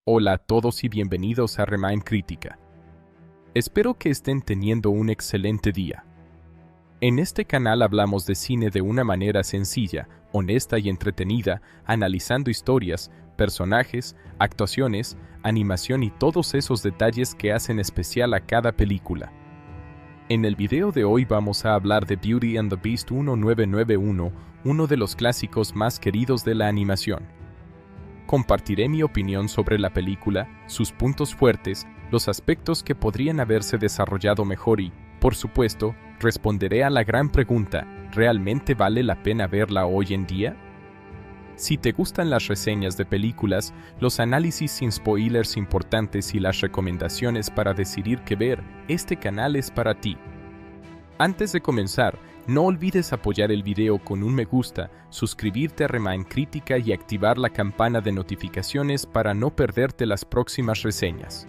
Hola a todos y bienvenidos a Remind Crítica. Espero que estén teniendo un excelente día. En este canal hablamos de cine de una manera sencilla, honesta y entretenida, analizando historias, personajes, actuaciones, animación y todos esos detalles que hacen especial a cada película. En el video de hoy vamos a hablar de Beauty and the Beast 1991, uno de los clásicos más queridos de la animación. Compartiré mi opinión sobre la película, sus puntos fuertes, los aspectos que podrían haberse desarrollado mejor y, por supuesto, responderé a la gran pregunta, ¿realmente vale la pena verla hoy en día? Si te gustan las reseñas de películas, los análisis sin spoilers importantes y las recomendaciones para decidir qué ver, este canal es para ti. Antes de comenzar, no olvides apoyar el video con un me gusta, suscribirte a Remind Crítica y activar la campana de notificaciones para no perderte las próximas reseñas.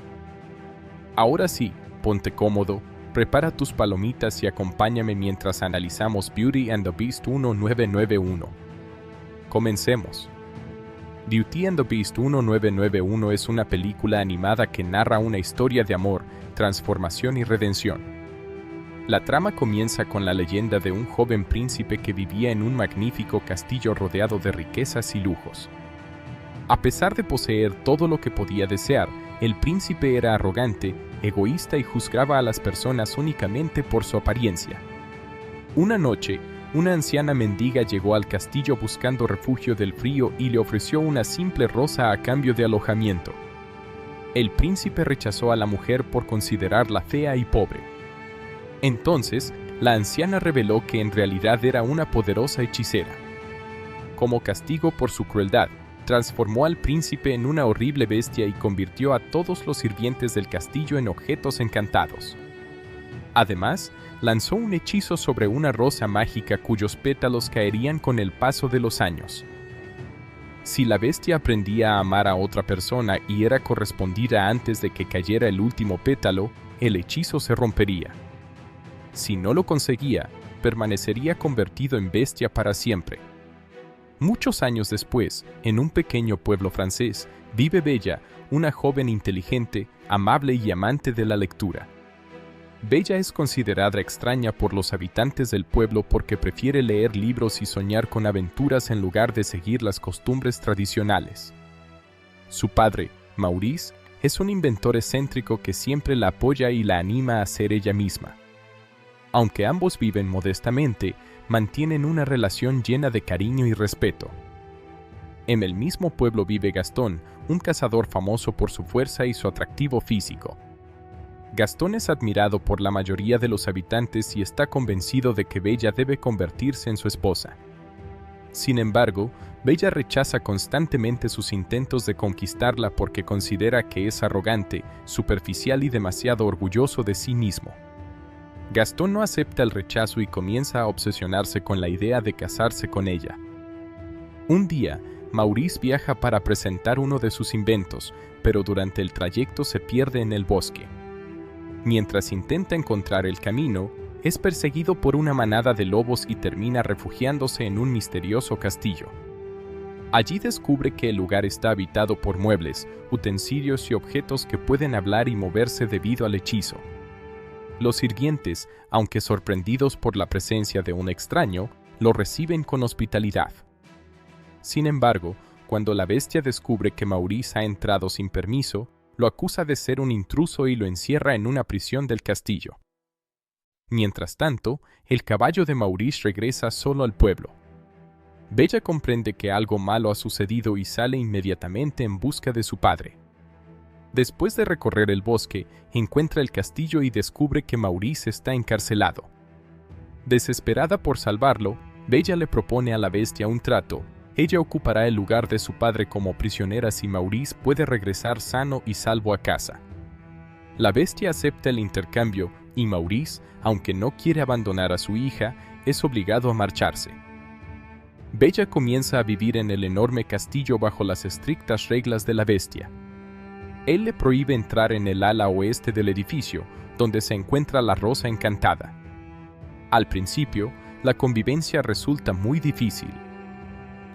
Ahora sí, ponte cómodo, prepara tus palomitas y acompáñame mientras analizamos Beauty and the Beast 1991. Comencemos. Beauty and the Beast 1991 es una película animada que narra una historia de amor, transformación y redención. La trama comienza con la leyenda de un joven príncipe que vivía en un magnífico castillo rodeado de riquezas y lujos. A pesar de poseer todo lo que podía desear, el príncipe era arrogante, egoísta y juzgaba a las personas únicamente por su apariencia. Una noche, una anciana mendiga llegó al castillo buscando refugio del frío y le ofreció una simple rosa a cambio de alojamiento. El príncipe rechazó a la mujer por considerarla fea y pobre. Entonces, la anciana reveló que en realidad era una poderosa hechicera. Como castigo por su crueldad, transformó al príncipe en una horrible bestia y convirtió a todos los sirvientes del castillo en objetos encantados. Además, lanzó un hechizo sobre una rosa mágica cuyos pétalos caerían con el paso de los años. Si la bestia aprendía a amar a otra persona y era correspondida antes de que cayera el último pétalo, el hechizo se rompería. Si no lo conseguía, permanecería convertido en bestia para siempre. Muchos años después, en un pequeño pueblo francés, vive Bella, una joven inteligente, amable y amante de la lectura. Bella es considerada extraña por los habitantes del pueblo porque prefiere leer libros y soñar con aventuras en lugar de seguir las costumbres tradicionales. Su padre, Maurice, es un inventor excéntrico que siempre la apoya y la anima a ser ella misma. Aunque ambos viven modestamente, mantienen una relación llena de cariño y respeto. En el mismo pueblo vive Gastón, un cazador famoso por su fuerza y su atractivo físico. Gastón es admirado por la mayoría de los habitantes y está convencido de que Bella debe convertirse en su esposa. Sin embargo, Bella rechaza constantemente sus intentos de conquistarla porque considera que es arrogante, superficial y demasiado orgulloso de sí mismo. Gastón no acepta el rechazo y comienza a obsesionarse con la idea de casarse con ella. Un día, Maurice viaja para presentar uno de sus inventos, pero durante el trayecto se pierde en el bosque. Mientras intenta encontrar el camino, es perseguido por una manada de lobos y termina refugiándose en un misterioso castillo. Allí descubre que el lugar está habitado por muebles, utensilios y objetos que pueden hablar y moverse debido al hechizo. Los sirvientes, aunque sorprendidos por la presencia de un extraño, lo reciben con hospitalidad. Sin embargo, cuando la bestia descubre que Maurice ha entrado sin permiso, lo acusa de ser un intruso y lo encierra en una prisión del castillo. Mientras tanto, el caballo de Maurice regresa solo al pueblo. Bella comprende que algo malo ha sucedido y sale inmediatamente en busca de su padre. Después de recorrer el bosque, encuentra el castillo y descubre que Maurice está encarcelado. Desesperada por salvarlo, Bella le propone a la bestia un trato. Ella ocupará el lugar de su padre como prisionera si Maurice puede regresar sano y salvo a casa. La bestia acepta el intercambio y Maurice, aunque no quiere abandonar a su hija, es obligado a marcharse. Bella comienza a vivir en el enorme castillo bajo las estrictas reglas de la bestia. Él le prohíbe entrar en el ala oeste del edificio, donde se encuentra la Rosa Encantada. Al principio, la convivencia resulta muy difícil.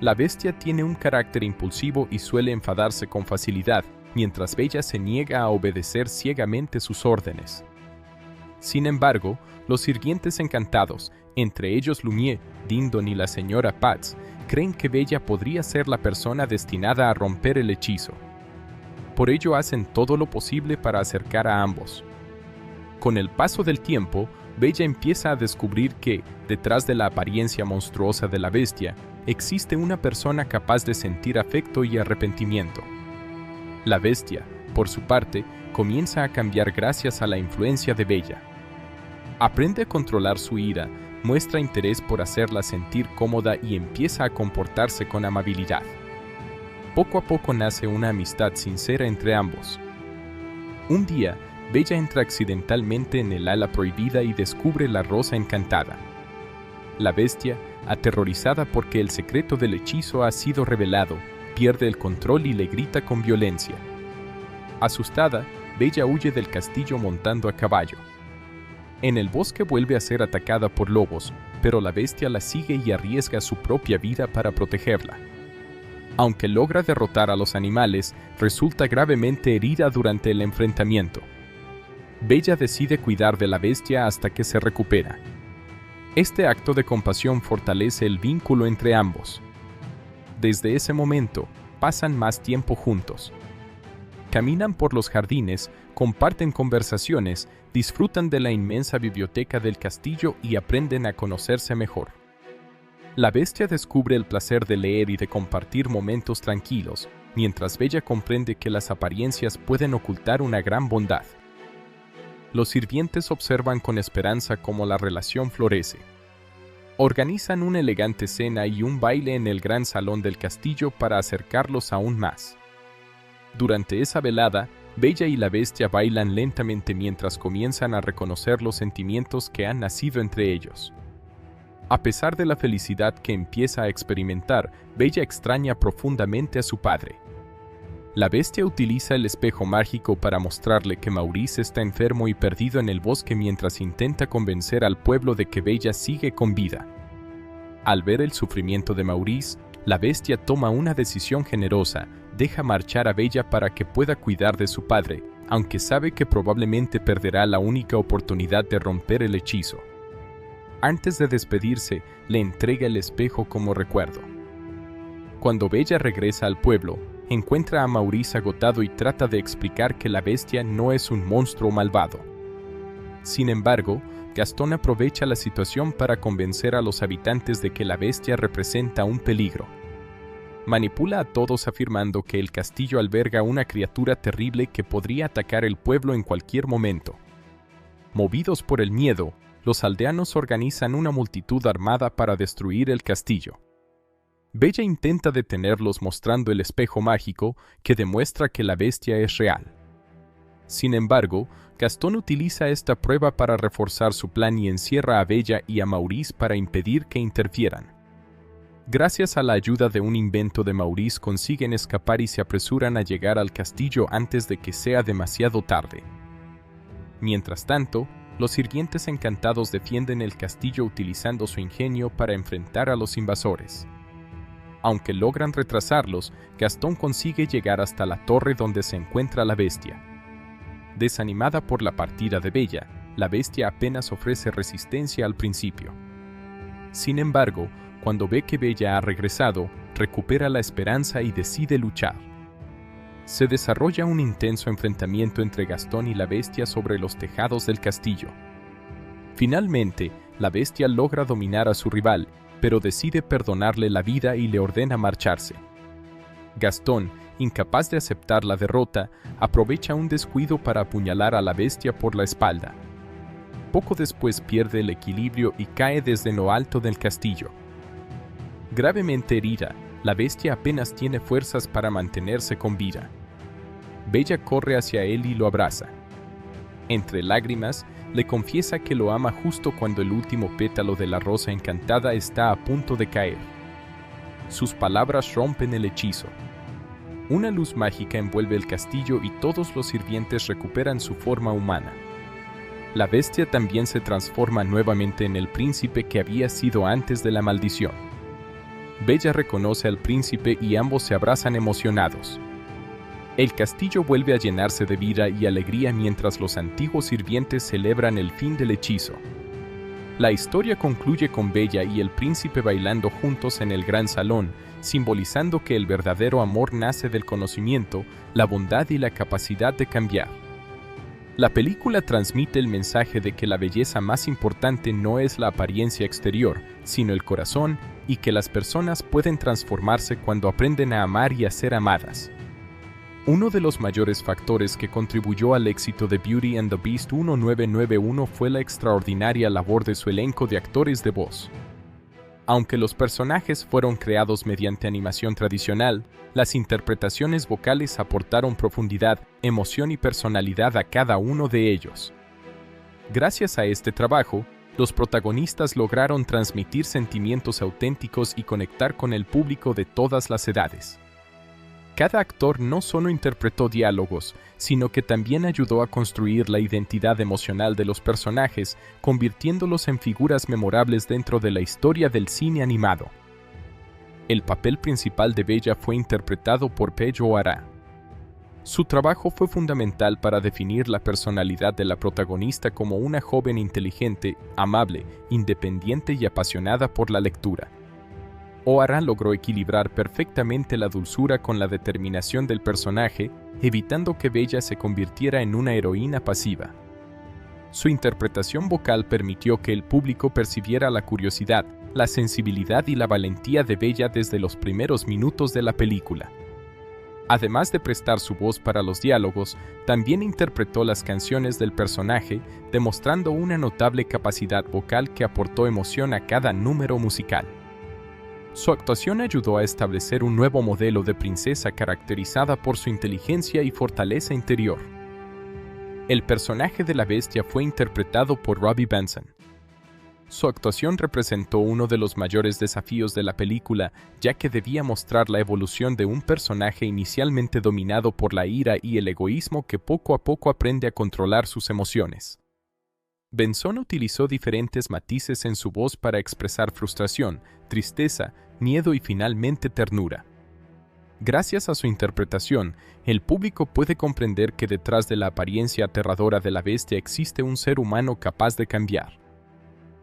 La bestia tiene un carácter impulsivo y suele enfadarse con facilidad, mientras Bella se niega a obedecer ciegamente sus órdenes. Sin embargo, los sirvientes encantados, entre ellos Lumière, Dindon y la señora Paz, creen que Bella podría ser la persona destinada a romper el hechizo. Por ello hacen todo lo posible para acercar a ambos. Con el paso del tiempo, Bella empieza a descubrir que, detrás de la apariencia monstruosa de la bestia, existe una persona capaz de sentir afecto y arrepentimiento. La bestia, por su parte, comienza a cambiar gracias a la influencia de Bella. Aprende a controlar su ira, muestra interés por hacerla sentir cómoda y empieza a comportarse con amabilidad. Poco a poco nace una amistad sincera entre ambos. Un día, Bella entra accidentalmente en el ala prohibida y descubre la rosa encantada. La bestia, aterrorizada porque el secreto del hechizo ha sido revelado, pierde el control y le grita con violencia. Asustada, Bella huye del castillo montando a caballo. En el bosque vuelve a ser atacada por lobos, pero la bestia la sigue y arriesga su propia vida para protegerla. Aunque logra derrotar a los animales, resulta gravemente herida durante el enfrentamiento. Bella decide cuidar de la bestia hasta que se recupera. Este acto de compasión fortalece el vínculo entre ambos. Desde ese momento, pasan más tiempo juntos. Caminan por los jardines, comparten conversaciones, disfrutan de la inmensa biblioteca del castillo y aprenden a conocerse mejor. La bestia descubre el placer de leer y de compartir momentos tranquilos, mientras Bella comprende que las apariencias pueden ocultar una gran bondad. Los sirvientes observan con esperanza cómo la relación florece. Organizan una elegante cena y un baile en el gran salón del castillo para acercarlos aún más. Durante esa velada, Bella y la bestia bailan lentamente mientras comienzan a reconocer los sentimientos que han nacido entre ellos. A pesar de la felicidad que empieza a experimentar, Bella extraña profundamente a su padre. La bestia utiliza el espejo mágico para mostrarle que Maurice está enfermo y perdido en el bosque mientras intenta convencer al pueblo de que Bella sigue con vida. Al ver el sufrimiento de Maurice, la bestia toma una decisión generosa, deja marchar a Bella para que pueda cuidar de su padre, aunque sabe que probablemente perderá la única oportunidad de romper el hechizo. Antes de despedirse, le entrega el espejo como recuerdo. Cuando Bella regresa al pueblo, encuentra a Maurice agotado y trata de explicar que la bestia no es un monstruo malvado. Sin embargo, Gastón aprovecha la situación para convencer a los habitantes de que la bestia representa un peligro. Manipula a todos afirmando que el castillo alberga una criatura terrible que podría atacar el pueblo en cualquier momento. Movidos por el miedo, los aldeanos organizan una multitud armada para destruir el castillo. Bella intenta detenerlos mostrando el espejo mágico que demuestra que la bestia es real. Sin embargo, Gastón utiliza esta prueba para reforzar su plan y encierra a Bella y a Maurice para impedir que interfieran. Gracias a la ayuda de un invento de Maurice consiguen escapar y se apresuran a llegar al castillo antes de que sea demasiado tarde. Mientras tanto, los sirvientes encantados defienden el castillo utilizando su ingenio para enfrentar a los invasores. Aunque logran retrasarlos, Gastón consigue llegar hasta la torre donde se encuentra la bestia. Desanimada por la partida de Bella, la bestia apenas ofrece resistencia al principio. Sin embargo, cuando ve que Bella ha regresado, recupera la esperanza y decide luchar. Se desarrolla un intenso enfrentamiento entre Gastón y la bestia sobre los tejados del castillo. Finalmente, la bestia logra dominar a su rival, pero decide perdonarle la vida y le ordena marcharse. Gastón, incapaz de aceptar la derrota, aprovecha un descuido para apuñalar a la bestia por la espalda. Poco después pierde el equilibrio y cae desde lo alto del castillo. Gravemente herida, la bestia apenas tiene fuerzas para mantenerse con vida. Bella corre hacia él y lo abraza. Entre lágrimas, le confiesa que lo ama justo cuando el último pétalo de la rosa encantada está a punto de caer. Sus palabras rompen el hechizo. Una luz mágica envuelve el castillo y todos los sirvientes recuperan su forma humana. La bestia también se transforma nuevamente en el príncipe que había sido antes de la maldición. Bella reconoce al príncipe y ambos se abrazan emocionados. El castillo vuelve a llenarse de vida y alegría mientras los antiguos sirvientes celebran el fin del hechizo. La historia concluye con Bella y el príncipe bailando juntos en el gran salón, simbolizando que el verdadero amor nace del conocimiento, la bondad y la capacidad de cambiar. La película transmite el mensaje de que la belleza más importante no es la apariencia exterior, sino el corazón, y que las personas pueden transformarse cuando aprenden a amar y a ser amadas. Uno de los mayores factores que contribuyó al éxito de Beauty and the Beast 1991 fue la extraordinaria labor de su elenco de actores de voz. Aunque los personajes fueron creados mediante animación tradicional, las interpretaciones vocales aportaron profundidad, emoción y personalidad a cada uno de ellos. Gracias a este trabajo, los protagonistas lograron transmitir sentimientos auténticos y conectar con el público de todas las edades. Cada actor no solo interpretó diálogos, sino que también ayudó a construir la identidad emocional de los personajes, convirtiéndolos en figuras memorables dentro de la historia del cine animado. El papel principal de Bella fue interpretado por Pedro Ará. Su trabajo fue fundamental para definir la personalidad de la protagonista como una joven inteligente, amable, independiente y apasionada por la lectura. O'Hara logró equilibrar perfectamente la dulzura con la determinación del personaje, evitando que Bella se convirtiera en una heroína pasiva. Su interpretación vocal permitió que el público percibiera la curiosidad, la sensibilidad y la valentía de Bella desde los primeros minutos de la película. Además de prestar su voz para los diálogos, también interpretó las canciones del personaje, demostrando una notable capacidad vocal que aportó emoción a cada número musical. Su actuación ayudó a establecer un nuevo modelo de princesa caracterizada por su inteligencia y fortaleza interior. El personaje de la bestia fue interpretado por Robbie Benson. Su actuación representó uno de los mayores desafíos de la película, ya que debía mostrar la evolución de un personaje inicialmente dominado por la ira y el egoísmo que poco a poco aprende a controlar sus emociones. Benson utilizó diferentes matices en su voz para expresar frustración, tristeza, miedo y finalmente ternura. Gracias a su interpretación, el público puede comprender que detrás de la apariencia aterradora de la bestia existe un ser humano capaz de cambiar.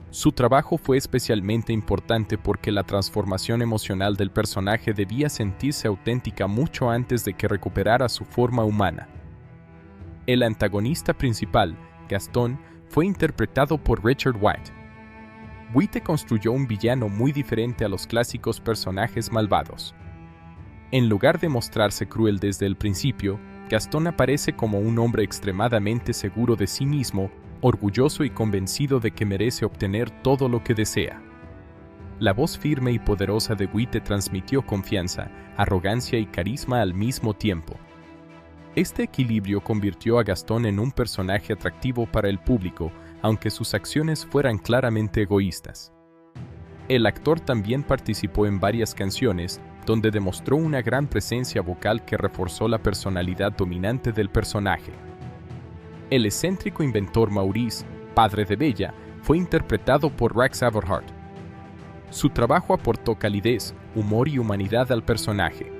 Su trabajo fue especialmente importante porque la transformación emocional del personaje debía sentirse auténtica mucho antes de que recuperara su forma humana. El antagonista principal, Gastón, fue interpretado por Richard White. White construyó un villano muy diferente a los clásicos personajes malvados. En lugar de mostrarse cruel desde el principio, Gastón aparece como un hombre extremadamente seguro de sí mismo, orgulloso y convencido de que merece obtener todo lo que desea. La voz firme y poderosa de White transmitió confianza, arrogancia y carisma al mismo tiempo. Este equilibrio convirtió a Gastón en un personaje atractivo para el público, aunque sus acciones fueran claramente egoístas. El actor también participó en varias canciones, donde demostró una gran presencia vocal que reforzó la personalidad dominante del personaje. El excéntrico inventor Maurice, padre de Bella, fue interpretado por Rax Everhart. Su trabajo aportó calidez, humor y humanidad al personaje.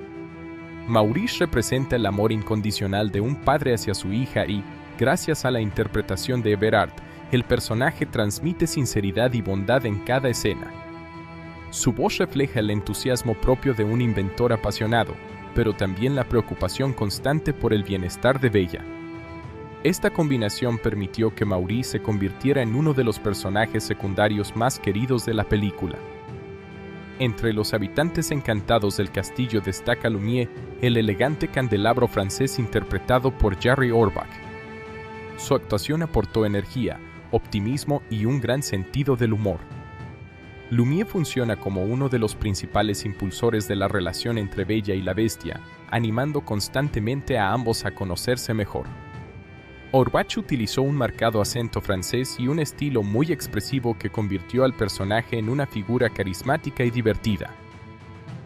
Maurice representa el amor incondicional de un padre hacia su hija y, gracias a la interpretación de Everhart, el personaje transmite sinceridad y bondad en cada escena. Su voz refleja el entusiasmo propio de un inventor apasionado, pero también la preocupación constante por el bienestar de Bella. Esta combinación permitió que Maurice se convirtiera en uno de los personajes secundarios más queridos de la película. Entre los habitantes encantados del castillo destaca Lumière, el elegante candelabro francés interpretado por Jerry Orbach. Su actuación aportó energía, optimismo y un gran sentido del humor. Lumière funciona como uno de los principales impulsores de la relación entre Bella y la bestia, animando constantemente a ambos a conocerse mejor. Orbach utilizó un marcado acento francés y un estilo muy expresivo que convirtió al personaje en una figura carismática y divertida.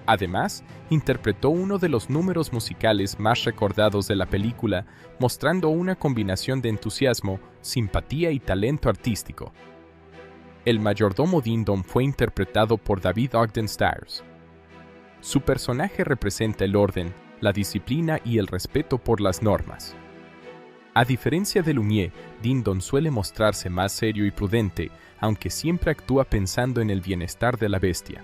Además, interpretó uno de los números musicales más recordados de la película, mostrando una combinación de entusiasmo, simpatía y talento artístico. El mayordomo Dindon fue interpretado por David Ogden Stiers. Su personaje representa el orden, la disciplina y el respeto por las normas. A diferencia de Lumière, Dindon suele mostrarse más serio y prudente, aunque siempre actúa pensando en el bienestar de la bestia.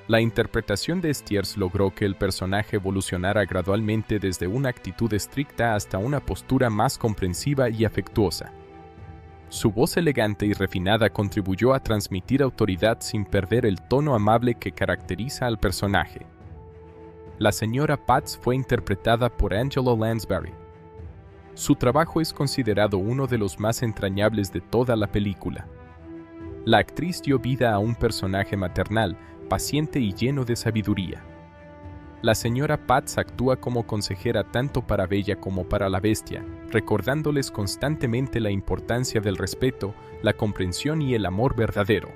La interpretación de Stiers logró que el personaje evolucionara gradualmente desde una actitud estricta hasta una postura más comprensiva y afectuosa. Su voz elegante y refinada contribuyó a transmitir autoridad sin perder el tono amable que caracteriza al personaje. La señora Patz fue interpretada por Angela Lansbury. Su trabajo es considerado uno de los más entrañables de toda la película. La actriz dio vida a un personaje maternal, paciente y lleno de sabiduría. La señora Patz actúa como consejera tanto para Bella como para la bestia, recordándoles constantemente la importancia del respeto, la comprensión y el amor verdadero.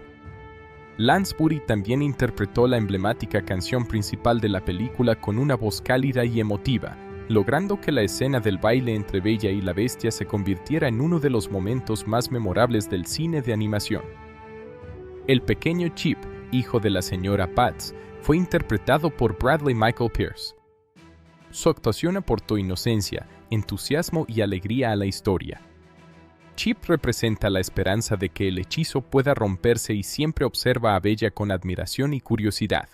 Lansbury también interpretó la emblemática canción principal de la película con una voz cálida y emotiva, logrando que la escena del baile entre Bella y la bestia se convirtiera en uno de los momentos más memorables del cine de animación. El pequeño Chip, hijo de la señora Patz, fue interpretado por Bradley Michael Pierce. Su actuación aportó inocencia, entusiasmo y alegría a la historia. Chip representa la esperanza de que el hechizo pueda romperse y siempre observa a Bella con admiración y curiosidad.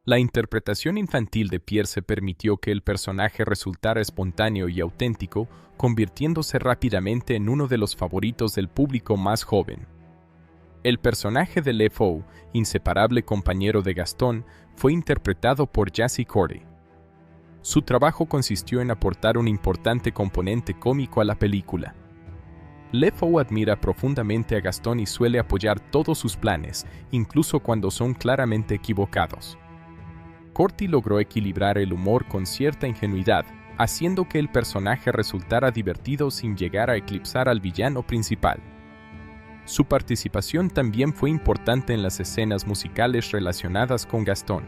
La interpretación infantil de Pierce permitió que el personaje resultara espontáneo y auténtico, convirtiéndose rápidamente en uno de los favoritos del público más joven. El personaje de Le Fou, inseparable compañero de Gastón, fue interpretado por Jazzy Cordy. Su trabajo consistió en aportar un importante componente cómico a la película. Le Fou admira profundamente a Gastón y suele apoyar todos sus planes, incluso cuando son claramente equivocados. Cordy logró equilibrar el humor con cierta ingenuidad, haciendo que el personaje resultara divertido sin llegar a eclipsar al villano principal. Su participación también fue importante en las escenas musicales relacionadas con Gastón.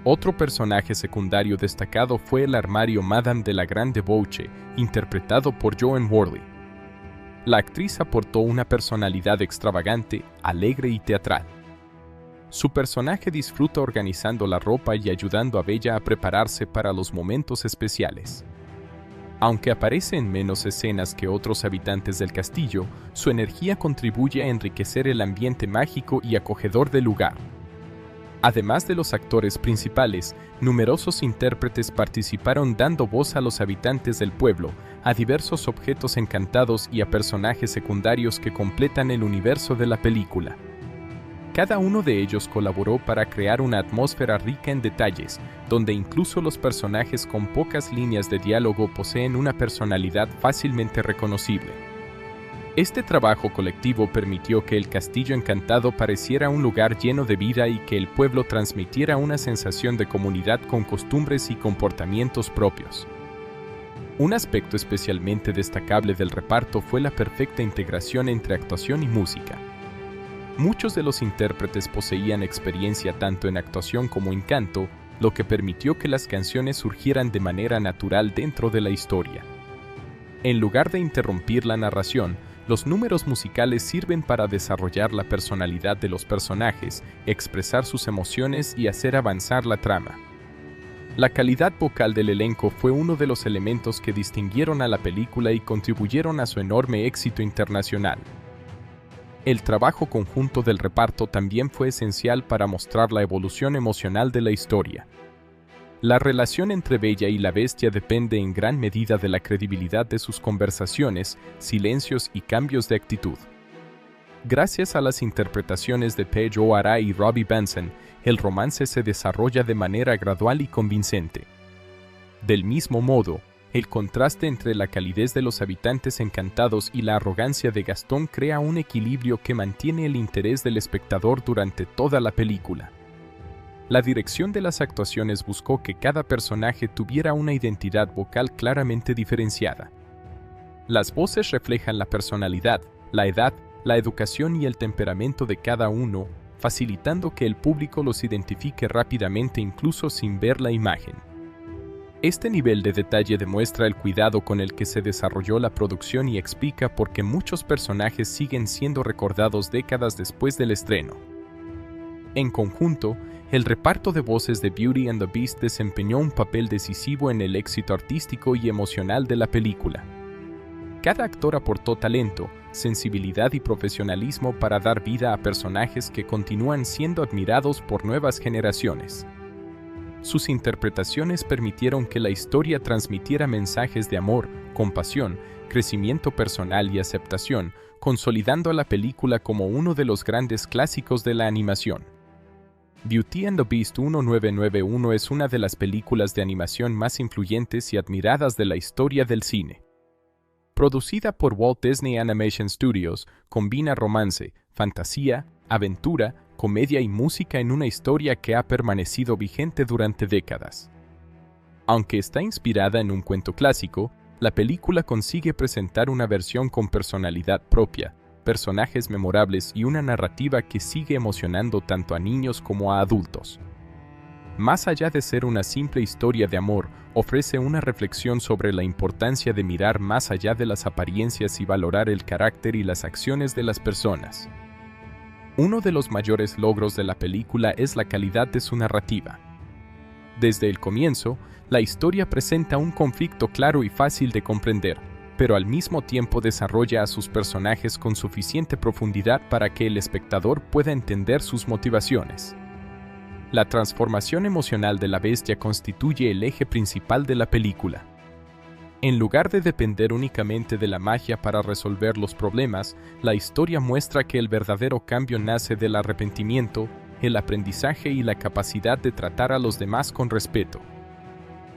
Otro personaje secundario destacado fue el armario Madame de la Grande Bouche, interpretado por Joan Worley. La actriz aportó una personalidad extravagante, alegre y teatral. Su personaje disfruta organizando la ropa y ayudando a Bella a prepararse para los momentos especiales. Aunque aparece en menos escenas que otros habitantes del castillo, su energía contribuye a enriquecer el ambiente mágico y acogedor del lugar. Además de los actores principales, numerosos intérpretes participaron dando voz a los habitantes del pueblo, a diversos objetos encantados y a personajes secundarios que completan el universo de la película. Cada uno de ellos colaboró para crear una atmósfera rica en detalles, donde incluso los personajes con pocas líneas de diálogo poseen una personalidad fácilmente reconocible. Este trabajo colectivo permitió que el Castillo Encantado pareciera un lugar lleno de vida y que el pueblo transmitiera una sensación de comunidad con costumbres y comportamientos propios. Un aspecto especialmente destacable del reparto fue la perfecta integración entre actuación y música. Muchos de los intérpretes poseían experiencia tanto en actuación como en canto, lo que permitió que las canciones surgieran de manera natural dentro de la historia. En lugar de interrumpir la narración, los números musicales sirven para desarrollar la personalidad de los personajes, expresar sus emociones y hacer avanzar la trama. La calidad vocal del elenco fue uno de los elementos que distinguieron a la película y contribuyeron a su enorme éxito internacional. El trabajo conjunto del reparto también fue esencial para mostrar la evolución emocional de la historia. La relación entre Bella y la bestia depende en gran medida de la credibilidad de sus conversaciones, silencios y cambios de actitud. Gracias a las interpretaciones de Paige O'Hara y Robbie Benson, el romance se desarrolla de manera gradual y convincente. Del mismo modo, el contraste entre la calidez de los habitantes encantados y la arrogancia de Gastón crea un equilibrio que mantiene el interés del espectador durante toda la película. La dirección de las actuaciones buscó que cada personaje tuviera una identidad vocal claramente diferenciada. Las voces reflejan la personalidad, la edad, la educación y el temperamento de cada uno, facilitando que el público los identifique rápidamente incluso sin ver la imagen. Este nivel de detalle demuestra el cuidado con el que se desarrolló la producción y explica por qué muchos personajes siguen siendo recordados décadas después del estreno. En conjunto, El reparto de voces de Beauty and the Beast desempeñó un papel decisivo en el éxito artístico y emocional de la película. Cada actor aportó talento, sensibilidad y profesionalismo para dar vida a personajes que continúan siendo admirados por nuevas generaciones. Sus interpretaciones permitieron que la historia transmitiera mensajes de amor, compasión, crecimiento personal y aceptación, consolidando a la película como uno de los grandes clásicos de la animación. Beauty and the Beast 1991 es una de las películas de animación más influyentes y admiradas de la historia del cine. Producida por Walt Disney Animation Studios, combina romance, fantasía, aventura, comedia y música en una historia que ha permanecido vigente durante décadas. Aunque está inspirada en un cuento clásico, la película consigue presentar una versión con personalidad propia, personajes memorables y una narrativa que sigue emocionando tanto a niños como a adultos. Más allá de ser una simple historia de amor, ofrece una reflexión sobre la importancia de mirar más allá de las apariencias y valorar el carácter y las acciones de las personas. Uno de los mayores logros de la película es la calidad de su narrativa. Desde el comienzo, la historia presenta un conflicto claro y fácil de comprender, pero al mismo tiempo desarrolla a sus personajes con suficiente profundidad para que el espectador pueda entender sus motivaciones. La transformación emocional de la bestia constituye el eje principal de la película. En lugar de depender únicamente de la magia para resolver los problemas, la historia muestra que el verdadero cambio nace del arrepentimiento, el aprendizaje y la capacidad de tratar a los demás con respeto.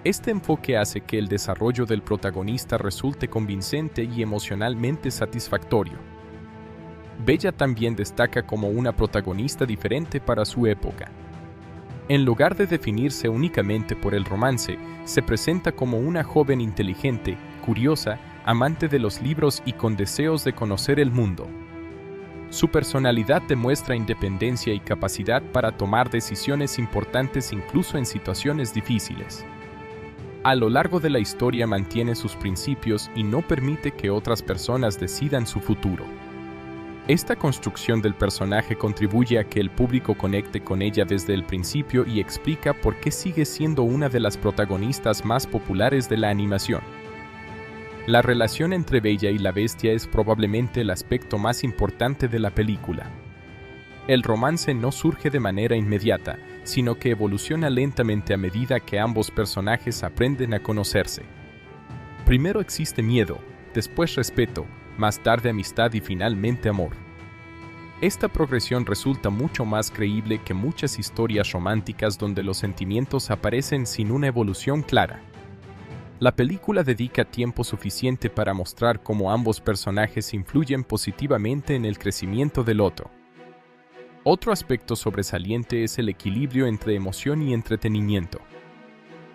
Este enfoque hace que el desarrollo del protagonista resulte convincente y emocionalmente satisfactorio. Bella también destaca como una protagonista diferente para su época. En lugar de definirse únicamente por el romance, se presenta como una joven inteligente, curiosa, amante de los libros y con deseos de conocer el mundo. Su personalidad demuestra independencia y capacidad para tomar decisiones importantes incluso en situaciones difíciles. A lo largo de la historia mantiene sus principios y no permite que otras personas decidan su futuro. Esta construcción del personaje contribuye a que el público conecte con ella desde el principio y explica por qué sigue siendo una de las protagonistas más populares de la animación. La relación entre Bella y la bestia es probablemente el aspecto más importante de la película. El romance no surge de manera inmediata, sino que evoluciona lentamente a medida que ambos personajes aprenden a conocerse. Primero existe miedo, después respeto, más tarde amistad y finalmente amor. Esta progresión resulta mucho más creíble que muchas historias románticas donde los sentimientos aparecen sin una evolución clara. La película dedica tiempo suficiente para mostrar cómo ambos personajes influyen positivamente en el crecimiento del otro. Otro aspecto sobresaliente es el equilibrio entre emoción y entretenimiento.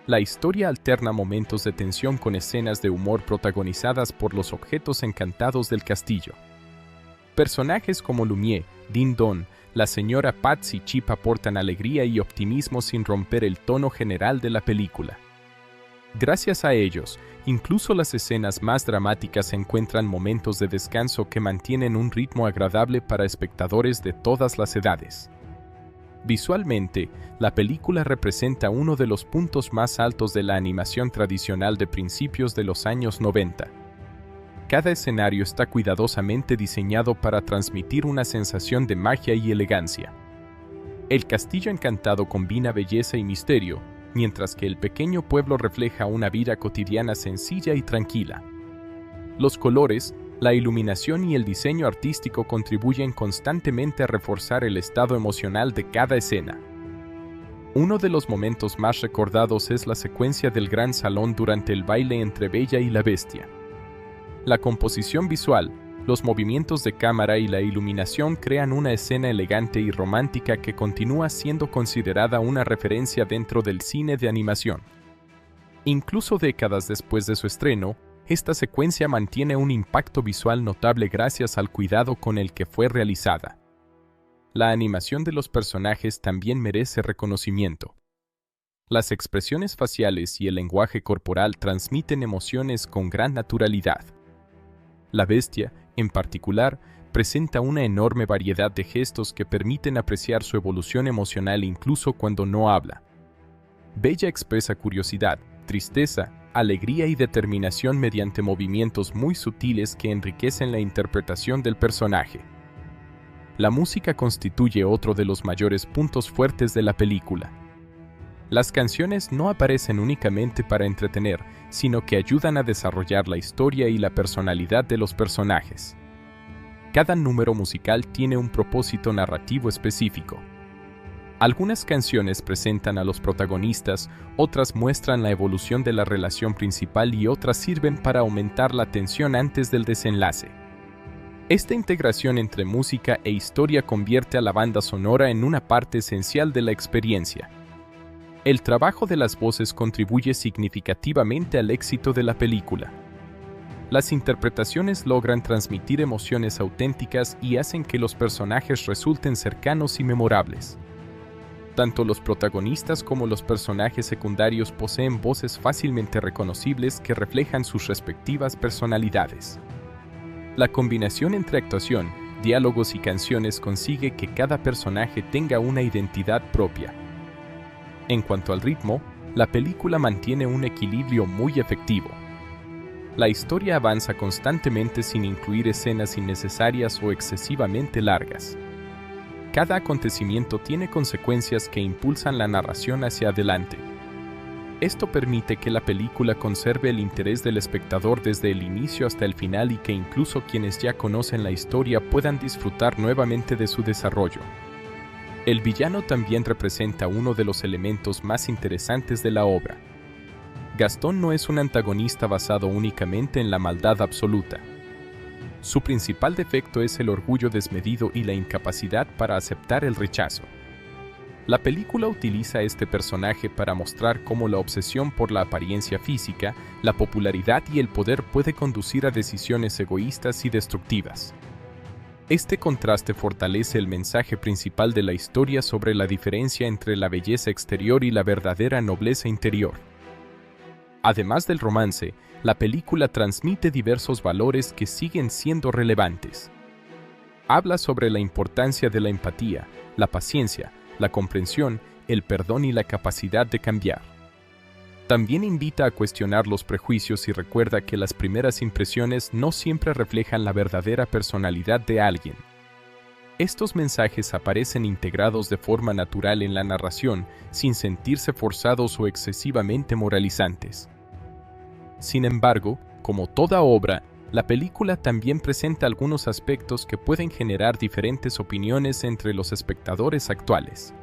La historia alterna momentos de tensión con escenas de humor protagonizadas por los objetos encantados del castillo. Personajes como Lumière, Din Don, la señora Patsy y Chip aportan alegría y optimismo sin romper el tono general de la película. Gracias a ellos, incluso las escenas más dramáticas encuentran momentos de descanso que mantienen un ritmo agradable para espectadores de todas las edades. Visualmente, la película representa uno de los puntos más altos de la animación tradicional de principios de los años 90. Cada escenario está cuidadosamente diseñado para transmitir una sensación de magia y elegancia. El castillo encantado combina belleza y misterio, mientras que el pequeño pueblo refleja una vida cotidiana sencilla y tranquila. Los colores, la iluminación y el diseño artístico contribuyen constantemente a reforzar el estado emocional de cada escena. Uno de los momentos más recordados es la secuencia del gran salón durante el baile entre Bella y la bestia. La composición visual, los movimientos de cámara y la iluminación crean una escena elegante y romántica que continúa siendo considerada una referencia dentro del cine de animación. Incluso décadas después de su estreno, esta secuencia mantiene un impacto visual notable gracias al cuidado con el que fue realizada. La animación de los personajes también merece reconocimiento. Las expresiones faciales y el lenguaje corporal transmiten emociones con gran naturalidad. La bestia, en particular, presenta una enorme variedad de gestos que permiten apreciar su evolución emocional incluso cuando no habla. Bella expresa curiosidad, tristeza, alegría y determinación mediante movimientos muy sutiles que enriquecen la interpretación del personaje. La música constituye otro de los mayores puntos fuertes de la película. Las canciones no aparecen únicamente para entretener, sino que ayudan a desarrollar la historia y la personalidad de los personajes. Cada número musical tiene un propósito narrativo específico. Algunas canciones presentan a los protagonistas, otras muestran la evolución de la relación principal y otras sirven para aumentar la tensión antes del desenlace. Esta integración entre música e historia convierte a la banda sonora en una parte esencial de la experiencia. El trabajo de las voces contribuye significativamente al éxito de la película. Las interpretaciones logran transmitir emociones auténticas y hacen que los personajes resulten cercanos y memorables. Tanto los protagonistas como los personajes secundarios poseen voces fácilmente reconocibles que reflejan sus respectivas personalidades. La combinación entre actuación, diálogos y canciones consigue que cada personaje tenga una identidad propia. En cuanto al ritmo, la película mantiene un equilibrio muy efectivo. La historia avanza constantemente sin incluir escenas innecesarias o excesivamente largas. Cada acontecimiento tiene consecuencias que impulsan la narración hacia adelante. Esto permite que la película conserve el interés del espectador desde el inicio hasta el final y que incluso quienes ya conocen la historia puedan disfrutar nuevamente de su desarrollo. El villano también representa uno de los elementos más interesantes de la obra. Gastón no es un antagonista basado únicamente en la maldad absoluta. Su principal defecto es el orgullo desmedido y la incapacidad para aceptar el rechazo. La película utiliza este personaje para mostrar cómo la obsesión por la apariencia física, la popularidad y el poder puede conducir a decisiones egoístas y destructivas. Este contraste fortalece el mensaje principal de la historia sobre la diferencia entre la belleza exterior y la verdadera nobleza interior. Además del romance, la película transmite diversos valores que siguen siendo relevantes. Habla sobre la importancia de la empatía, la paciencia, la comprensión, el perdón y la capacidad de cambiar. También invita a cuestionar los prejuicios y recuerda que las primeras impresiones no siempre reflejan la verdadera personalidad de alguien. Estos mensajes aparecen integrados de forma natural en la narración, sin sentirse forzados o excesivamente moralizantes. Sin embargo, como toda obra, la película también presenta algunos aspectos que pueden generar diferentes opiniones entre los espectadores actuales.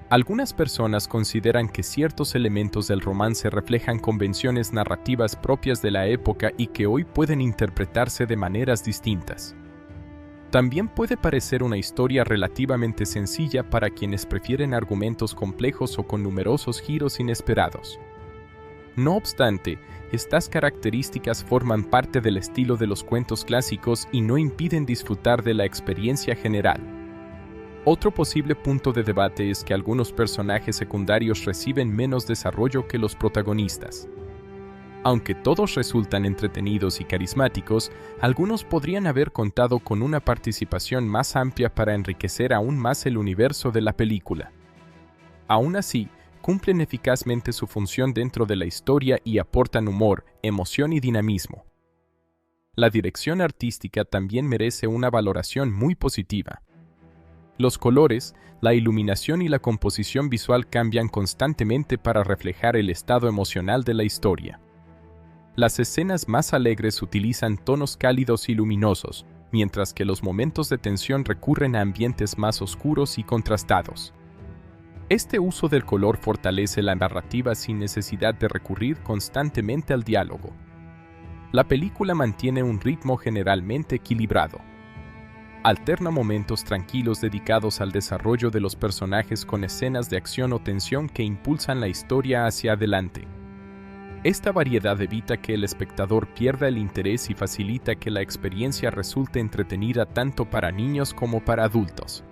Algunas personas consideran que ciertos elementos del romance reflejan convenciones narrativas propias de la época y que hoy pueden interpretarse de maneras distintas. También puede parecer una historia relativamente sencilla para quienes prefieren argumentos complejos o con numerosos giros inesperados. No obstante, estas características forman parte del estilo de los cuentos clásicos y no impiden disfrutar de la experiencia general. Otro posible punto de debate es que algunos personajes secundarios reciben menos desarrollo que los protagonistas. Aunque todos resultan entretenidos y carismáticos, algunos podrían haber contado con una participación más amplia para enriquecer aún más el universo de la película. Aún así, cumplen eficazmente su función dentro de la historia y aportan humor, emoción y dinamismo. La dirección artística también merece una valoración muy positiva. Los colores, la iluminación y la composición visual cambian constantemente para reflejar el estado emocional de la historia. Las escenas más alegres utilizan tonos cálidos y luminosos, mientras que los momentos de tensión recurren a ambientes más oscuros y contrastados. Este uso del color fortalece la narrativa sin necesidad de recurrir constantemente al diálogo. La película mantiene un ritmo generalmente equilibrado. Alterna momentos tranquilos dedicados al desarrollo de los personajes con escenas de acción o tensión que impulsan la historia hacia adelante. Esta variedad evita que el espectador pierda el interés y facilita que la experiencia resulte entretenida tanto para niños como para adultos.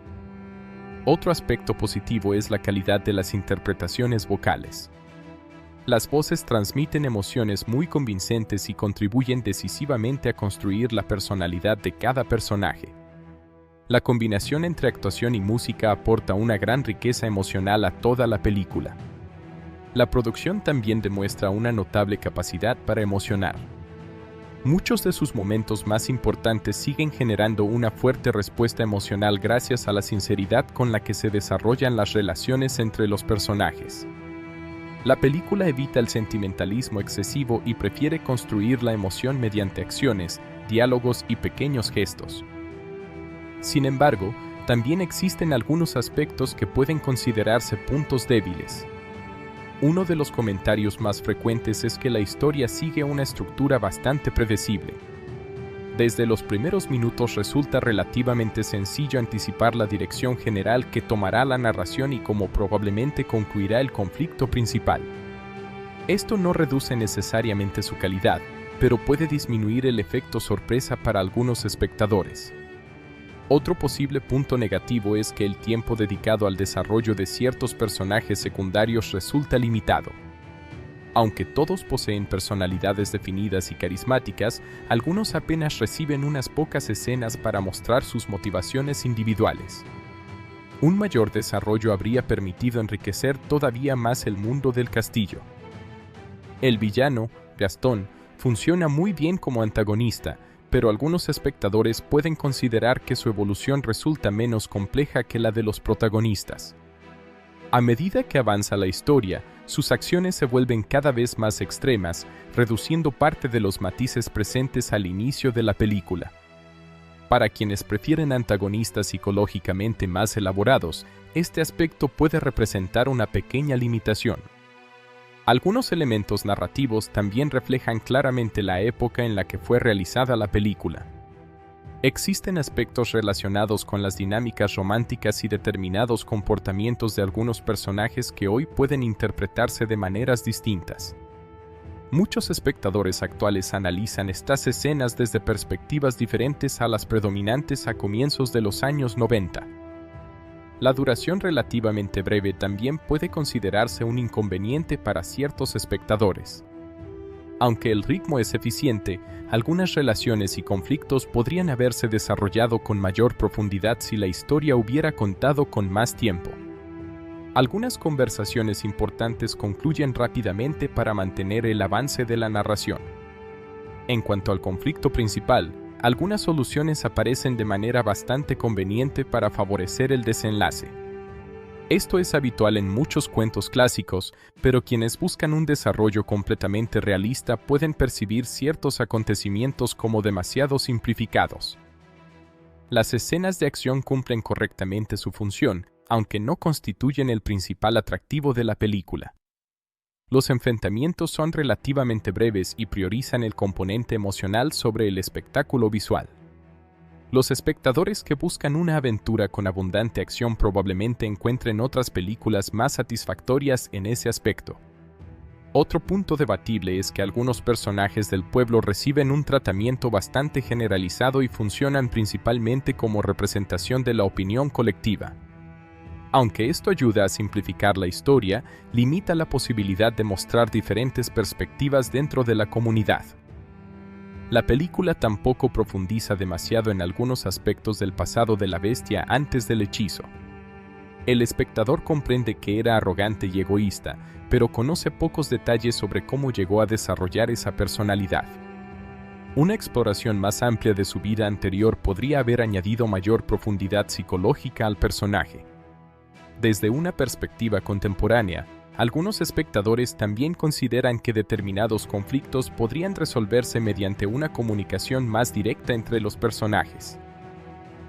Otro aspecto positivo es la calidad de las interpretaciones vocales. Las voces transmiten emociones muy convincentes y contribuyen decisivamente a construir la personalidad de cada personaje. La combinación entre actuación y música aporta una gran riqueza emocional a toda la película. La producción también demuestra una notable capacidad para emocionar. Muchos de sus momentos más importantes siguen generando una fuerte respuesta emocional gracias a la sinceridad con la que se desarrollan las relaciones entre los personajes. La película evita el sentimentalismo excesivo y prefiere construir la emoción mediante acciones, diálogos y pequeños gestos. Sin embargo, también existen algunos aspectos que pueden considerarse puntos débiles. Uno de los comentarios más frecuentes es que la historia sigue una estructura bastante predecible. Desde los primeros minutos resulta relativamente sencillo anticipar la dirección general que tomará la narración y cómo probablemente concluirá el conflicto principal. Esto no reduce necesariamente su calidad, pero puede disminuir el efecto sorpresa para algunos espectadores. Otro posible punto negativo es que el tiempo dedicado al desarrollo de ciertos personajes secundarios resulta limitado. Aunque todos poseen personalidades definidas y carismáticas, algunos apenas reciben unas pocas escenas para mostrar sus motivaciones individuales. Un mayor desarrollo habría permitido enriquecer todavía más el mundo del castillo. El villano, Gastón, funciona muy bien como antagonista, pero algunos espectadores pueden considerar que su evolución resulta menos compleja que la de los protagonistas. A medida que avanza la historia, sus acciones se vuelven cada vez más extremas, reduciendo parte de los matices presentes al inicio de la película. Para quienes prefieren antagonistas psicológicamente más elaborados, este aspecto puede representar una pequeña limitación. Algunos elementos narrativos también reflejan claramente la época en la que fue realizada la película. Existen aspectos relacionados con las dinámicas románticas y determinados comportamientos de algunos personajes que hoy pueden interpretarse de maneras distintas. Muchos espectadores actuales analizan estas escenas desde perspectivas diferentes a las predominantes a comienzos de los años 90. La duración relativamente breve también puede considerarse un inconveniente para ciertos espectadores. Aunque el ritmo es eficiente, algunas relaciones y conflictos podrían haberse desarrollado con mayor profundidad si la historia hubiera contado con más tiempo. Algunas conversaciones importantes concluyen rápidamente para mantener el avance de la narración. En cuanto al conflicto principal, algunas soluciones aparecen de manera bastante conveniente para favorecer el desenlace. Esto es habitual en muchos cuentos clásicos, pero quienes buscan un desarrollo completamente realista pueden percibir ciertos acontecimientos como demasiado simplificados. Las escenas de acción cumplen correctamente su función, aunque no constituyen el principal atractivo de la película. Los enfrentamientos son relativamente breves y priorizan el componente emocional sobre el espectáculo visual. Los espectadores que buscan una aventura con abundante acción probablemente encuentren otras películas más satisfactorias en ese aspecto. Otro punto debatible es que algunos personajes del pueblo reciben un tratamiento bastante generalizado y funcionan principalmente como representación de la opinión colectiva. Aunque esto ayuda a simplificar la historia, limita la posibilidad de mostrar diferentes perspectivas dentro de la comunidad. La película tampoco profundiza demasiado en algunos aspectos del pasado de la bestia antes del hechizo. El espectador comprende que era arrogante y egoísta, pero conoce pocos detalles sobre cómo llegó a desarrollar esa personalidad. Una exploración más amplia de su vida anterior podría haber añadido mayor profundidad psicológica al personaje. Desde una perspectiva contemporánea, algunos espectadores también consideran que determinados conflictos podrían resolverse mediante una comunicación más directa entre los personajes.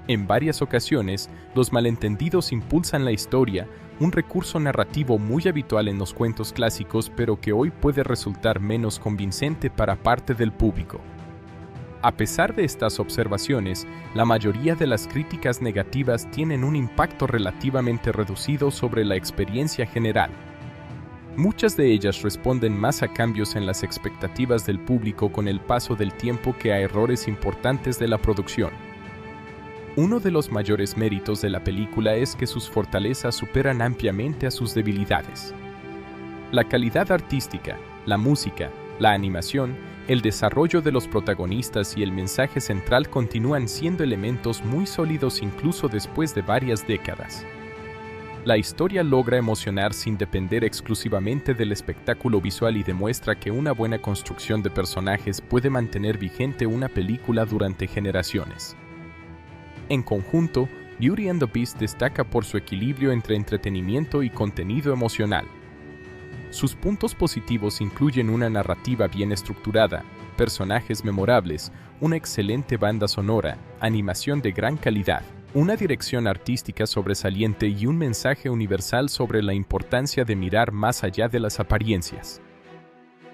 En varias ocasiones, los malentendidos impulsan la historia, un recurso narrativo muy habitual en los cuentos clásicos, pero que hoy puede resultar menos convincente para parte del público. A pesar de estas observaciones, la mayoría de las críticas negativas tienen un impacto relativamente reducido sobre la experiencia general. Muchas de ellas responden más a cambios en las expectativas del público con el paso del tiempo que a errores importantes de la producción. Uno de los mayores méritos de la película es que sus fortalezas superan ampliamente a sus debilidades. La calidad artística, la música, la animación, el desarrollo de los protagonistas y el mensaje central continúan siendo elementos muy sólidos incluso después de varias décadas. La historia logra emocionar sin depender exclusivamente del espectáculo visual y demuestra que una buena construcción de personajes puede mantener vigente una película durante generaciones. En conjunto, Beauty and the Beast destaca por su equilibrio entre entretenimiento y contenido emocional. Sus puntos positivos incluyen una narrativa bien estructurada, personajes memorables, una excelente banda sonora, animación de gran calidad, una dirección artística sobresaliente y un mensaje universal sobre la importancia de mirar más allá de las apariencias.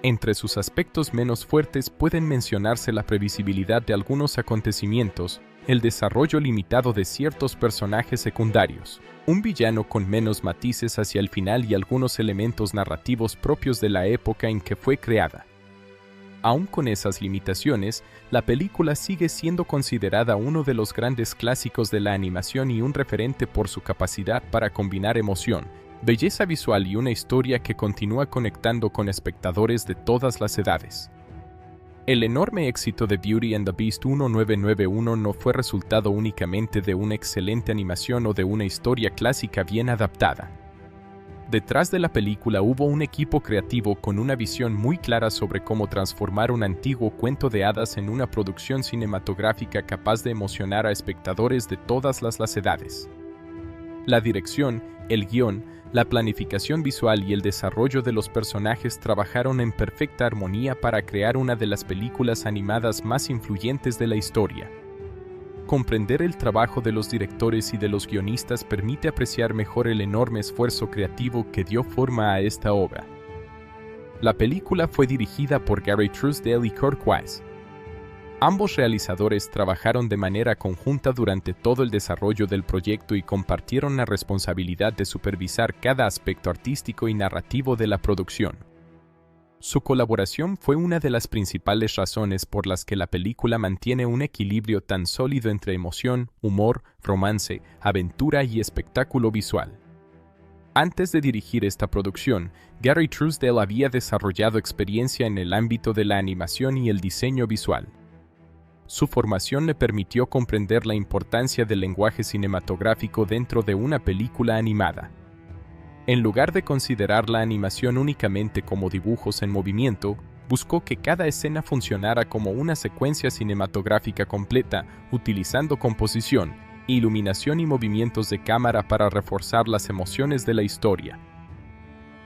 Entre sus aspectos menos fuertes pueden mencionarse la previsibilidad de algunos acontecimientos, el desarrollo limitado de ciertos personajes secundarios, un villano con menos matices hacia el final y algunos elementos narrativos propios de la época en que fue creada. Aún con esas limitaciones, la película sigue siendo considerada uno de los grandes clásicos de la animación y un referente por su capacidad para combinar emoción, belleza visual y una historia que continúa conectando con espectadores de todas las edades. El enorme éxito de Beauty and the Beast 1991 no fue resultado únicamente de una excelente animación o de una historia clásica bien adaptada. Detrás de la película hubo un equipo creativo con una visión muy clara sobre cómo transformar un antiguo cuento de hadas en una producción cinematográfica capaz de emocionar a espectadores de todas las edades. La dirección, el guión, la planificación visual y el desarrollo de los personajes trabajaron en perfecta armonía para crear una de las películas animadas más influyentes de la historia. Comprender el trabajo de los directores y de los guionistas permite apreciar mejor el enorme esfuerzo creativo que dio forma a esta obra. La película fue dirigida por Gary Trousdale y Kurt Wise. Ambos realizadores trabajaron de manera conjunta durante todo el desarrollo del proyecto y compartieron la responsabilidad de supervisar cada aspecto artístico y narrativo de la producción. Su colaboración fue una de las principales razones por las que la película mantiene un equilibrio tan sólido entre emoción, humor, romance, aventura y espectáculo visual. Antes de dirigir esta producción, Gary Trousdale había desarrollado experiencia en el ámbito de la animación y el diseño visual. Su formación le permitió comprender la importancia del lenguaje cinematográfico dentro de una película animada. En lugar de considerar la animación únicamente como dibujos en movimiento, buscó que cada escena funcionara como una secuencia cinematográfica completa, utilizando composición, iluminación y movimientos de cámara para reforzar las emociones de la historia.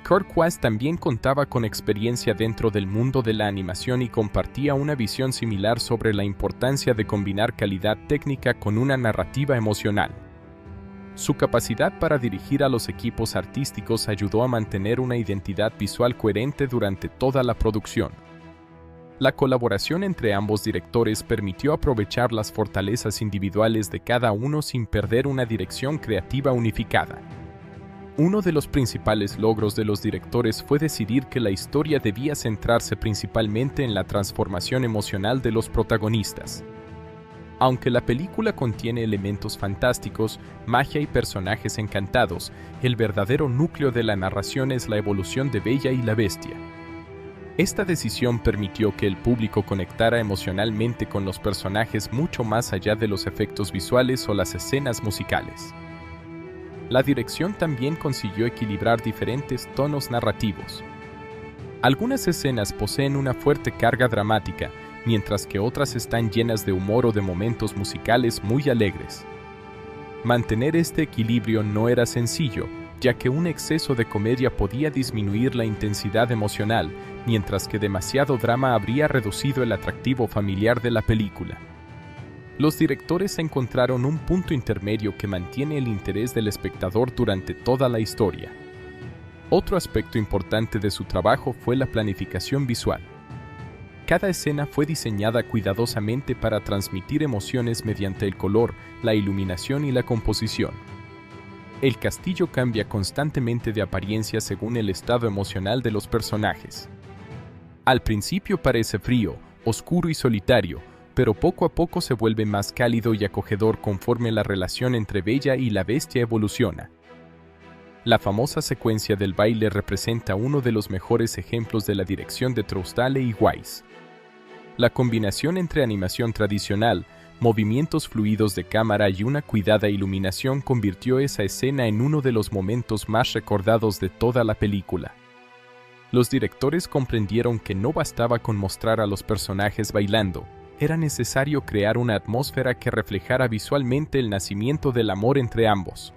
Kurt Wise también contaba con experiencia dentro del mundo de la animación y compartía una visión similar sobre la importancia de combinar calidad técnica con una narrativa emocional. Su capacidad para dirigir a los equipos artísticos ayudó a mantener una identidad visual coherente durante toda la producción. La colaboración entre ambos directores permitió aprovechar las fortalezas individuales de cada uno sin perder una dirección creativa unificada. Uno de los principales logros de los directores fue decidir que la historia debía centrarse principalmente en la transformación emocional de los protagonistas. Aunque la película contiene elementos fantásticos, magia y personajes encantados, el verdadero núcleo de la narración es la evolución de Bella y la Bestia. Esta decisión permitió que el público conectara emocionalmente con los personajes mucho más allá de los efectos visuales o las escenas musicales. La dirección también consiguió equilibrar diferentes tonos narrativos. Algunas escenas poseen una fuerte carga dramática, mientras que otras están llenas de humor o de momentos musicales muy alegres. Mantener este equilibrio no era sencillo, ya que un exceso de comedia podía disminuir la intensidad emocional, mientras que demasiado drama habría reducido el atractivo familiar de la película. Los directores encontraron un punto intermedio que mantiene el interés del espectador durante toda la historia. Otro aspecto importante de su trabajo fue la planificación visual. Cada escena fue diseñada cuidadosamente para transmitir emociones mediante el color, la iluminación y la composición. El castillo cambia constantemente de apariencia según el estado emocional de los personajes. Al principio parece frío, oscuro y solitario, pero poco a poco se vuelve más cálido y acogedor conforme la relación entre Bella y la Bestia evoluciona. La famosa secuencia del baile representa uno de los mejores ejemplos de la dirección de Troustale y Wise. La combinación entre animación tradicional, movimientos fluidos de cámara y una cuidada iluminación convirtió esa escena en uno de los momentos más recordados de toda la película. Los directores comprendieron que no bastaba con mostrar a los personajes bailando, era necesario crear una atmósfera que reflejara visualmente el nacimiento del amor entre ambos.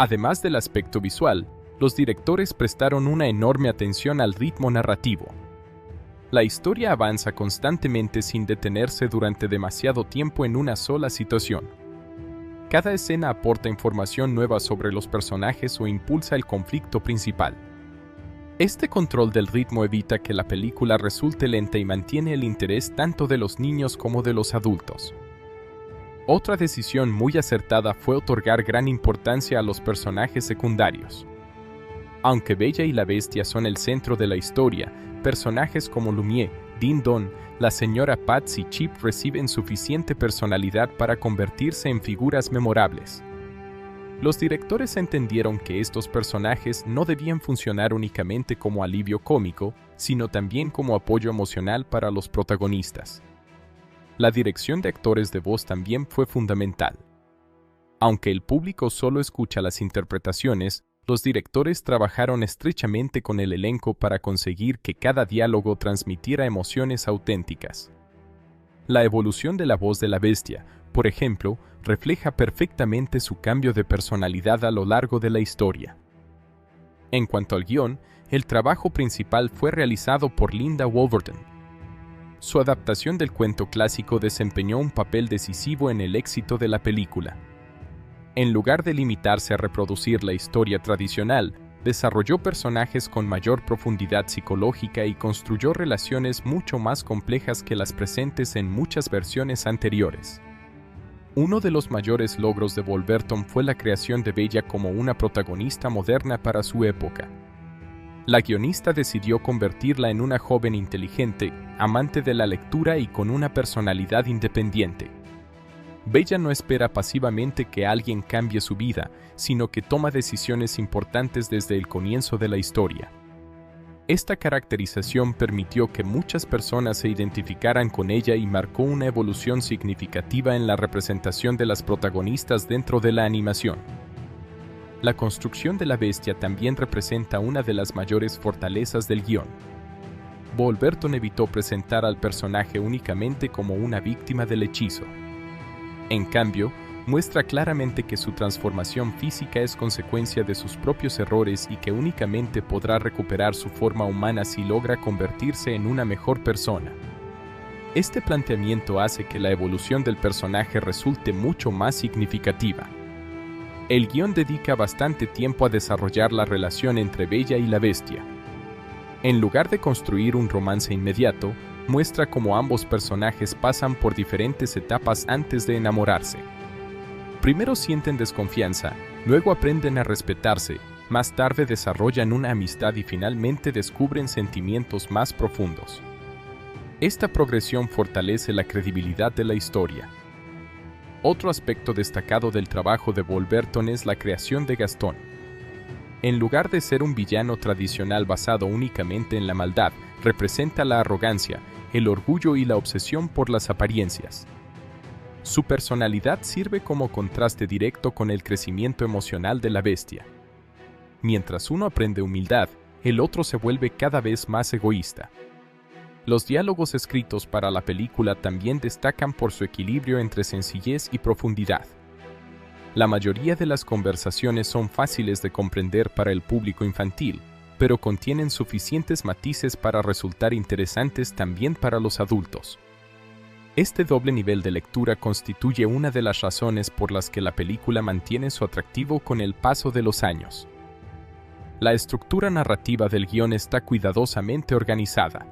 Además del aspecto visual, los directores prestaron una enorme atención al ritmo narrativo. La historia avanza constantemente sin detenerse durante demasiado tiempo en una sola situación. Cada escena aporta información nueva sobre los personajes o impulsa el conflicto principal. Este control del ritmo evita que la película resulte lenta y mantiene el interés tanto de los niños como de los adultos. Otra decisión muy acertada fue otorgar gran importancia a los personajes secundarios. Aunque Bella y la Bestia son el centro de la historia, personajes como Lumière, Din Don, la señora Pats y Chip reciben suficiente personalidad para convertirse en figuras memorables. Los directores entendieron que estos personajes no debían funcionar únicamente como alivio cómico, sino también como apoyo emocional para los protagonistas. La dirección de actores de voz también fue fundamental. Aunque el público solo escucha las interpretaciones, los directores trabajaron estrechamente con el elenco para conseguir que cada diálogo transmitiera emociones auténticas. La evolución de la voz de la bestia, por ejemplo, refleja perfectamente su cambio de personalidad a lo largo de la historia. En cuanto al guión, el trabajo principal fue realizado por Linda Wolverton. Su adaptación del cuento clásico desempeñó un papel decisivo en el éxito de la película. En lugar de limitarse a reproducir la historia tradicional, desarrolló personajes con mayor profundidad psicológica y construyó relaciones mucho más complejas que las presentes en muchas versiones anteriores. Uno de los mayores logros de Wolverton fue la creación de Bella como una protagonista moderna para su época. La guionista decidió convertirla en una joven inteligente, amante de la lectura y con una personalidad independiente. Bella no espera pasivamente que alguien cambie su vida, sino que toma decisiones importantes desde el comienzo de la historia. Esta caracterización permitió que muchas personas se identificaran con ella y marcó una evolución significativa en la representación de las protagonistas dentro de la animación. La construcción de la bestia también representa una de las mayores fortalezas del guión. Wolverton evitó presentar al personaje únicamente como una víctima del hechizo. En cambio, muestra claramente que su transformación física es consecuencia de sus propios errores y que únicamente podrá recuperar su forma humana si logra convertirse en una mejor persona. Este planteamiento hace que la evolución del personaje resulte mucho más significativa. El guión dedica bastante tiempo a desarrollar la relación entre Bella y la bestia. En lugar de construir un romance inmediato, muestra cómo ambos personajes pasan por diferentes etapas antes de enamorarse. Primero sienten desconfianza, luego aprenden a respetarse, más tarde desarrollan una amistad y finalmente descubren sentimientos más profundos. Esta progresión fortalece la credibilidad de la historia. Otro aspecto destacado del trabajo de Wolverton es la creación de Gastón. En lugar de ser un villano tradicional basado únicamente en la maldad, representa la arrogancia, el orgullo y la obsesión por las apariencias. Su personalidad sirve como contraste directo con el crecimiento emocional de la bestia. Mientras uno aprende humildad, el otro se vuelve cada vez más egoísta. Los diálogos escritos para la película también destacan por su equilibrio entre sencillez y profundidad. La mayoría de las conversaciones son fáciles de comprender para el público infantil, pero contienen suficientes matices para resultar interesantes también para los adultos. Este doble nivel de lectura constituye una de las razones por las que la película mantiene su atractivo con el paso de los años. La estructura narrativa del guión está cuidadosamente organizada.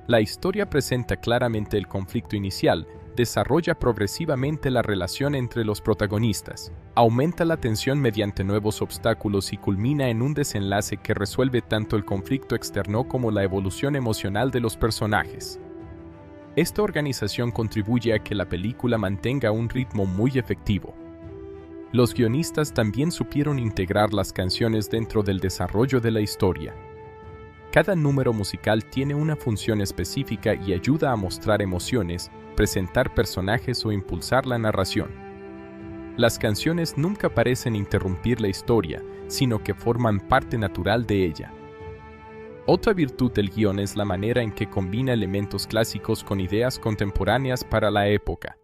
La historia presenta claramente el conflicto inicial, desarrolla progresivamente la relación entre los protagonistas, aumenta la tensión mediante nuevos obstáculos y culmina en un desenlace que resuelve tanto el conflicto externo como la evolución emocional de los personajes. Esta organización contribuye a que la película mantenga un ritmo muy efectivo. Los guionistas también supieron integrar las canciones dentro del desarrollo de la historia. Cada número musical tiene una función específica y ayuda a mostrar emociones, presentar personajes o impulsar la narración. Las canciones nunca parecen interrumpir la historia, sino que forman parte natural de ella. Otra virtud del guión es la manera en que combina elementos clásicos con ideas contemporáneas para la época.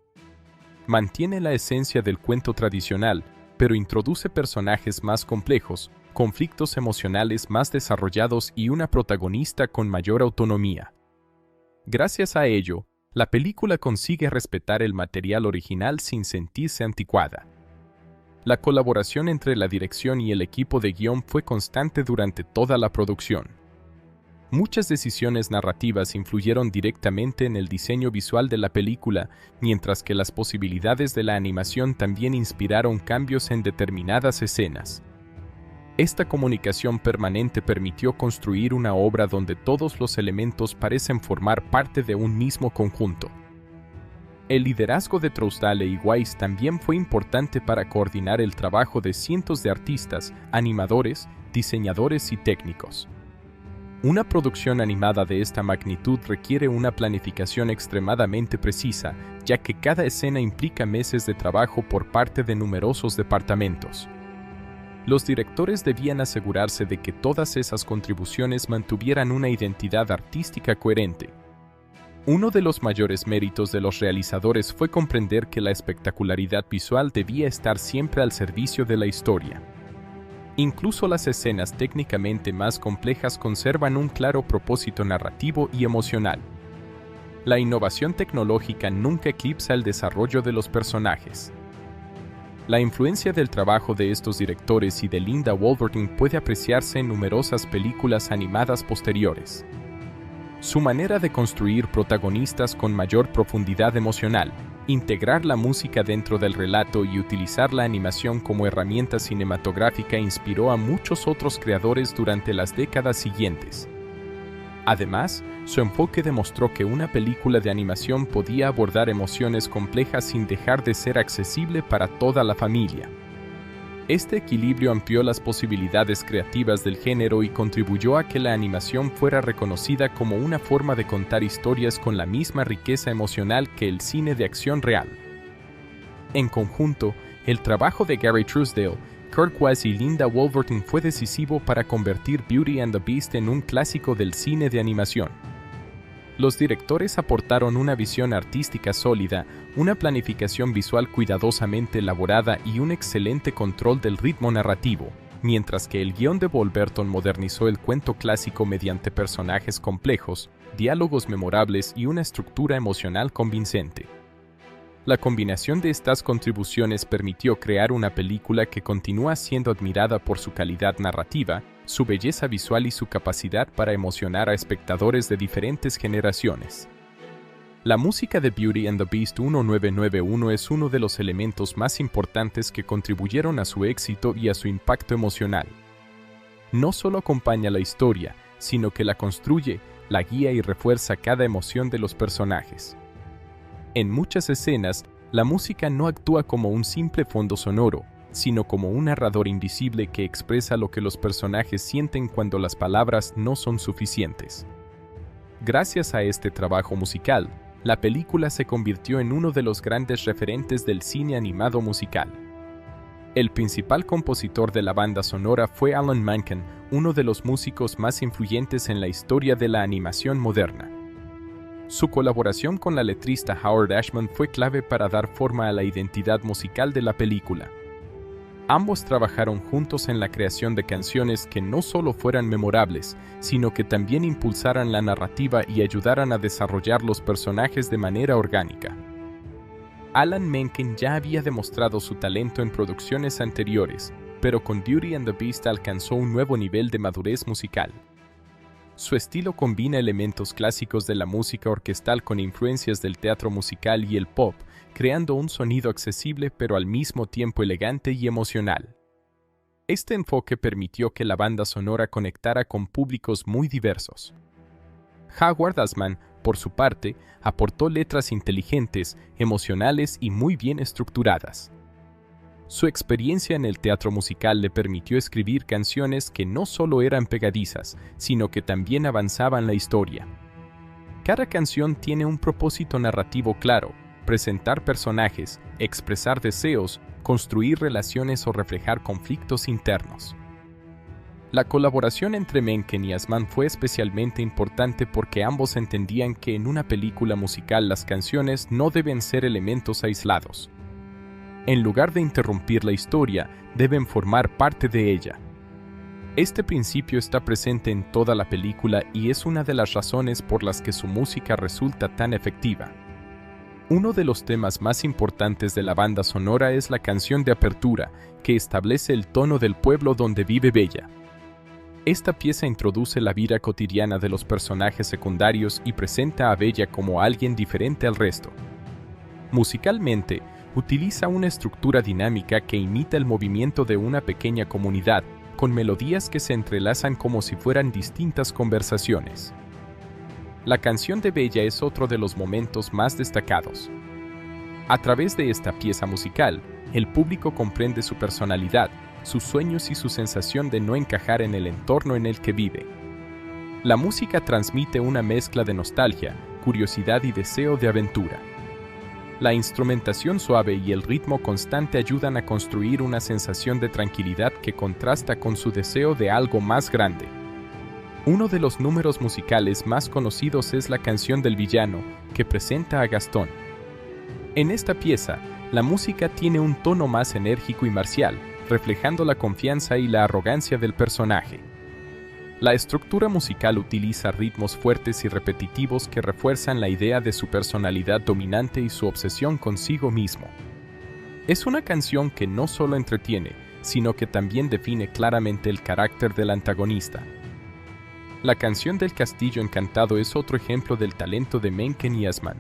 Mantiene la esencia del cuento tradicional, pero introduce personajes más complejos, conflictos emocionales más desarrollados y una protagonista con mayor autonomía. Gracias a ello, la película consigue respetar el material original sin sentirse anticuada. La colaboración entre la dirección y el equipo de guión fue constante durante toda la producción. Muchas decisiones narrativas influyeron directamente en el diseño visual de la película, mientras que las posibilidades de la animación también inspiraron cambios en determinadas escenas. Esta comunicación permanente permitió construir una obra donde todos los elementos parecen formar parte de un mismo conjunto. El liderazgo de Trousdale y Wise también fue importante para coordinar el trabajo de cientos de artistas, animadores, diseñadores y técnicos. Una producción animada de esta magnitud requiere una planificación extremadamente precisa, ya que cada escena implica meses de trabajo por parte de numerosos departamentos. Los directores debían asegurarse de que todas esas contribuciones mantuvieran una identidad artística coherente. Uno de los mayores méritos de los realizadores fue comprender que la espectacularidad visual debía estar siempre al servicio de la historia. Incluso las escenas técnicamente más complejas conservan un claro propósito narrativo y emocional. La innovación tecnológica nunca eclipsa el desarrollo de los personajes. La influencia del trabajo de estos directores y de Linda Wolverton puede apreciarse en numerosas películas animadas posteriores. Su manera de construir protagonistas con mayor profundidad emocional, integrar la música dentro del relato y utilizar la animación como herramienta cinematográfica inspiró a muchos otros creadores durante las décadas siguientes. Además, su enfoque demostró que una película de animación podía abordar emociones complejas sin dejar de ser accesible para toda la familia. Este equilibrio amplió las posibilidades creativas del género y contribuyó a que la animación fuera reconocida como una forma de contar historias con la misma riqueza emocional que el cine de acción real. En conjunto, el trabajo de Gary Trousdale, Kirk Wise y Linda Wolverton fue decisivo para convertir Beauty and the Beast en un clásico del cine de animación. Los directores aportaron una visión artística sólida, una planificación visual cuidadosamente elaborada y un excelente control del ritmo narrativo, mientras que el guión de Wolverton modernizó el cuento clásico mediante personajes complejos, diálogos memorables y una estructura emocional convincente. La combinación de estas contribuciones permitió crear una película que continúa siendo admirada por su calidad narrativa, su belleza visual y su capacidad para emocionar a espectadores de diferentes generaciones. La música de Beauty and the Beast 1991 es uno de los elementos más importantes que contribuyeron a su éxito y a su impacto emocional. No solo acompaña la historia, sino que la construye, la guía y refuerza cada emoción de los personajes. En muchas escenas, la música no actúa como un simple fondo sonoro, sino como un narrador invisible que expresa lo que los personajes sienten cuando las palabras no son suficientes. Gracias a este trabajo musical, la película se convirtió en uno de los grandes referentes del cine animado musical. El principal compositor de la banda sonora fue Alan Menken, uno de los músicos más influyentes en la historia de la animación moderna. Su colaboración con la letrista Howard Ashman fue clave para dar forma a la identidad musical de la película. Ambos trabajaron juntos en la creación de canciones que no solo fueran memorables, sino que también impulsaran la narrativa y ayudaran a desarrollar los personajes de manera orgánica. Alan Menken ya había demostrado su talento en producciones anteriores, pero con Beauty and the Beast alcanzó un nuevo nivel de madurez musical. Su estilo combina elementos clásicos de la música orquestal con influencias del teatro musical y el pop, creando un sonido accesible pero al mismo tiempo elegante y emocional. Este enfoque permitió que la banda sonora conectara con públicos muy diversos. Howard Ashman, por su parte, aportó letras inteligentes, emocionales y muy bien estructuradas. Su experiencia en el teatro musical le permitió escribir canciones que no solo eran pegadizas, sino que también avanzaban la historia. Cada canción tiene un propósito narrativo claro: presentar personajes, expresar deseos, construir relaciones o reflejar conflictos internos. La colaboración entre Menken y Asman fue especialmente importante porque ambos entendían que en una película musical las canciones no deben ser elementos aislados. En lugar de interrumpir la historia, deben formar parte de ella. Este principio está presente en toda la película y es una de las razones por las que su música resulta tan efectiva. Uno de los temas más importantes de la banda sonora es la canción de apertura, que establece el tono del pueblo donde vive Bella. Esta pieza introduce la vida cotidiana de los personajes secundarios y presenta a Bella como alguien diferente al resto. Musicalmente, utiliza una estructura dinámica que imita el movimiento de una pequeña comunidad, con melodías que se entrelazan como si fueran distintas conversaciones. La canción de Bella es otro de los momentos más destacados. A través de esta pieza musical, el público comprende su personalidad, sus sueños y su sensación de no encajar en el entorno en el que vive. La música transmite una mezcla de nostalgia, curiosidad y deseo de aventura. La instrumentación suave y el ritmo constante ayudan a construir una sensación de tranquilidad que contrasta con su deseo de algo más grande. Uno de los números musicales más conocidos es la canción del villano, que presenta a Gastón. En esta pieza, la música tiene un tono más enérgico y marcial, reflejando la confianza y la arrogancia del personaje. La estructura musical utiliza ritmos fuertes y repetitivos que refuerzan la idea de su personalidad dominante y su obsesión consigo mismo. Es una canción que no solo entretiene, sino que también define claramente el carácter del antagonista. La canción del Castillo Encantado es otro ejemplo del talento de Menken y Asman.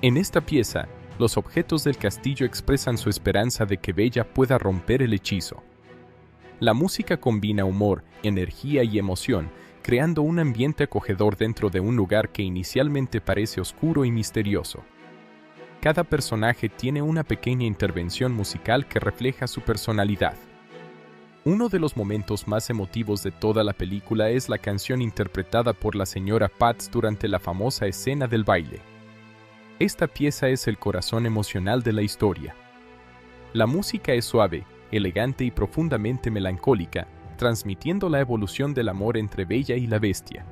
En esta pieza, los objetos del castillo expresan su esperanza de que Bella pueda romper el hechizo. La música combina humor, energía y emoción, creando un ambiente acogedor dentro de un lugar que inicialmente parece oscuro y misterioso. Cada personaje tiene una pequeña intervención musical que refleja su personalidad. Uno de los momentos más emotivos de toda la película es la canción interpretada por la señora Pats durante la famosa escena del baile. Esta pieza es el corazón emocional de la historia. La música es suave, elegante y profundamente melancólica, transmitiendo la evolución del amor entre Bella y la bestia.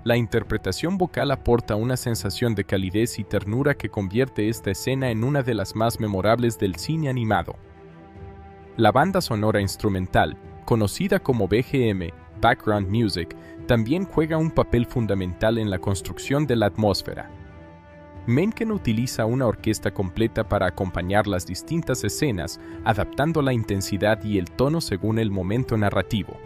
La interpretación vocal aporta una sensación de calidez y ternura que convierte esta escena en una de las más memorables del cine animado. La banda sonora instrumental, conocida como BGM, Background Music, también juega un papel fundamental en la construcción de la atmósfera. Menken utiliza una orquesta completa para acompañar las distintas escenas, adaptando la intensidad y el tono según el momento narrativo.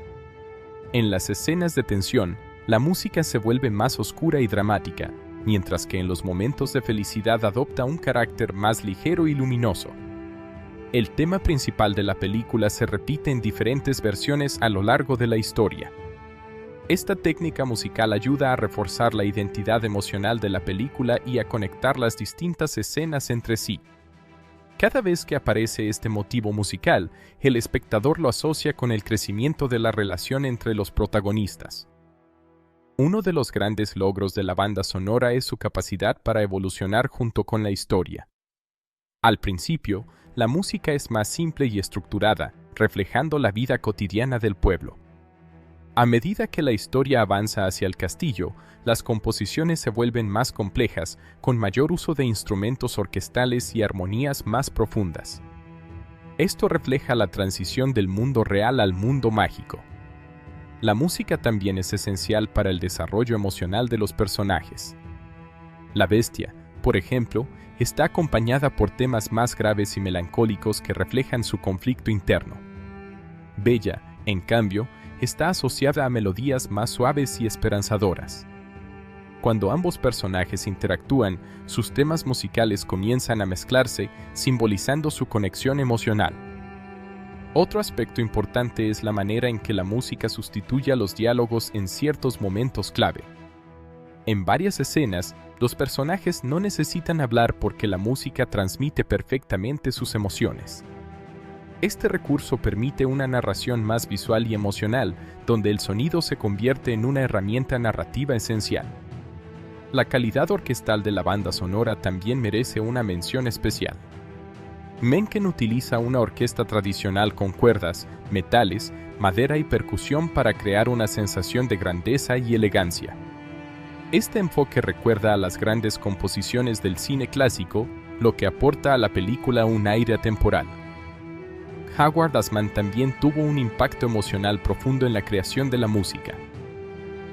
En las escenas de tensión, la música se vuelve más oscura y dramática, mientras que en los momentos de felicidad adopta un carácter más ligero y luminoso. El tema principal de la película se repite en diferentes versiones a lo largo de la historia. Esta técnica musical ayuda a reforzar la identidad emocional de la película y a conectar las distintas escenas entre sí. Cada vez que aparece este motivo musical, el espectador lo asocia con el crecimiento de la relación entre los protagonistas. Uno de los grandes logros de la banda sonora es su capacidad para evolucionar junto con la historia. Al principio, la música es más simple y estructurada, reflejando la vida cotidiana del pueblo. A medida que la historia avanza hacia el castillo, las composiciones se vuelven más complejas, con mayor uso de instrumentos orquestales y armonías más profundas. Esto refleja la transición del mundo real al mundo mágico. La música también es esencial para el desarrollo emocional de los personajes. La bestia, por ejemplo, está acompañada por temas más graves y melancólicos que reflejan su conflicto interno. Bella, en cambio, está asociada a melodías más suaves y esperanzadoras. Cuando ambos personajes interactúan, sus temas musicales comienzan a mezclarse, simbolizando su conexión emocional. Otro aspecto importante es la manera en que la música sustituye a los diálogos en ciertos momentos clave. En varias escenas, los personajes no necesitan hablar porque la música transmite perfectamente sus emociones. Este recurso permite una narración más visual y emocional, donde el sonido se convierte en una herramienta narrativa esencial. La calidad orquestal de la banda sonora también merece una mención especial. Menken utiliza una orquesta tradicional con cuerdas, metales, madera y percusión para crear una sensación de grandeza y elegancia. Este enfoque recuerda a las grandes composiciones del cine clásico, lo que aporta a la película un aire atemporal. Howard Ashman también tuvo un impacto emocional profundo en la creación de la música.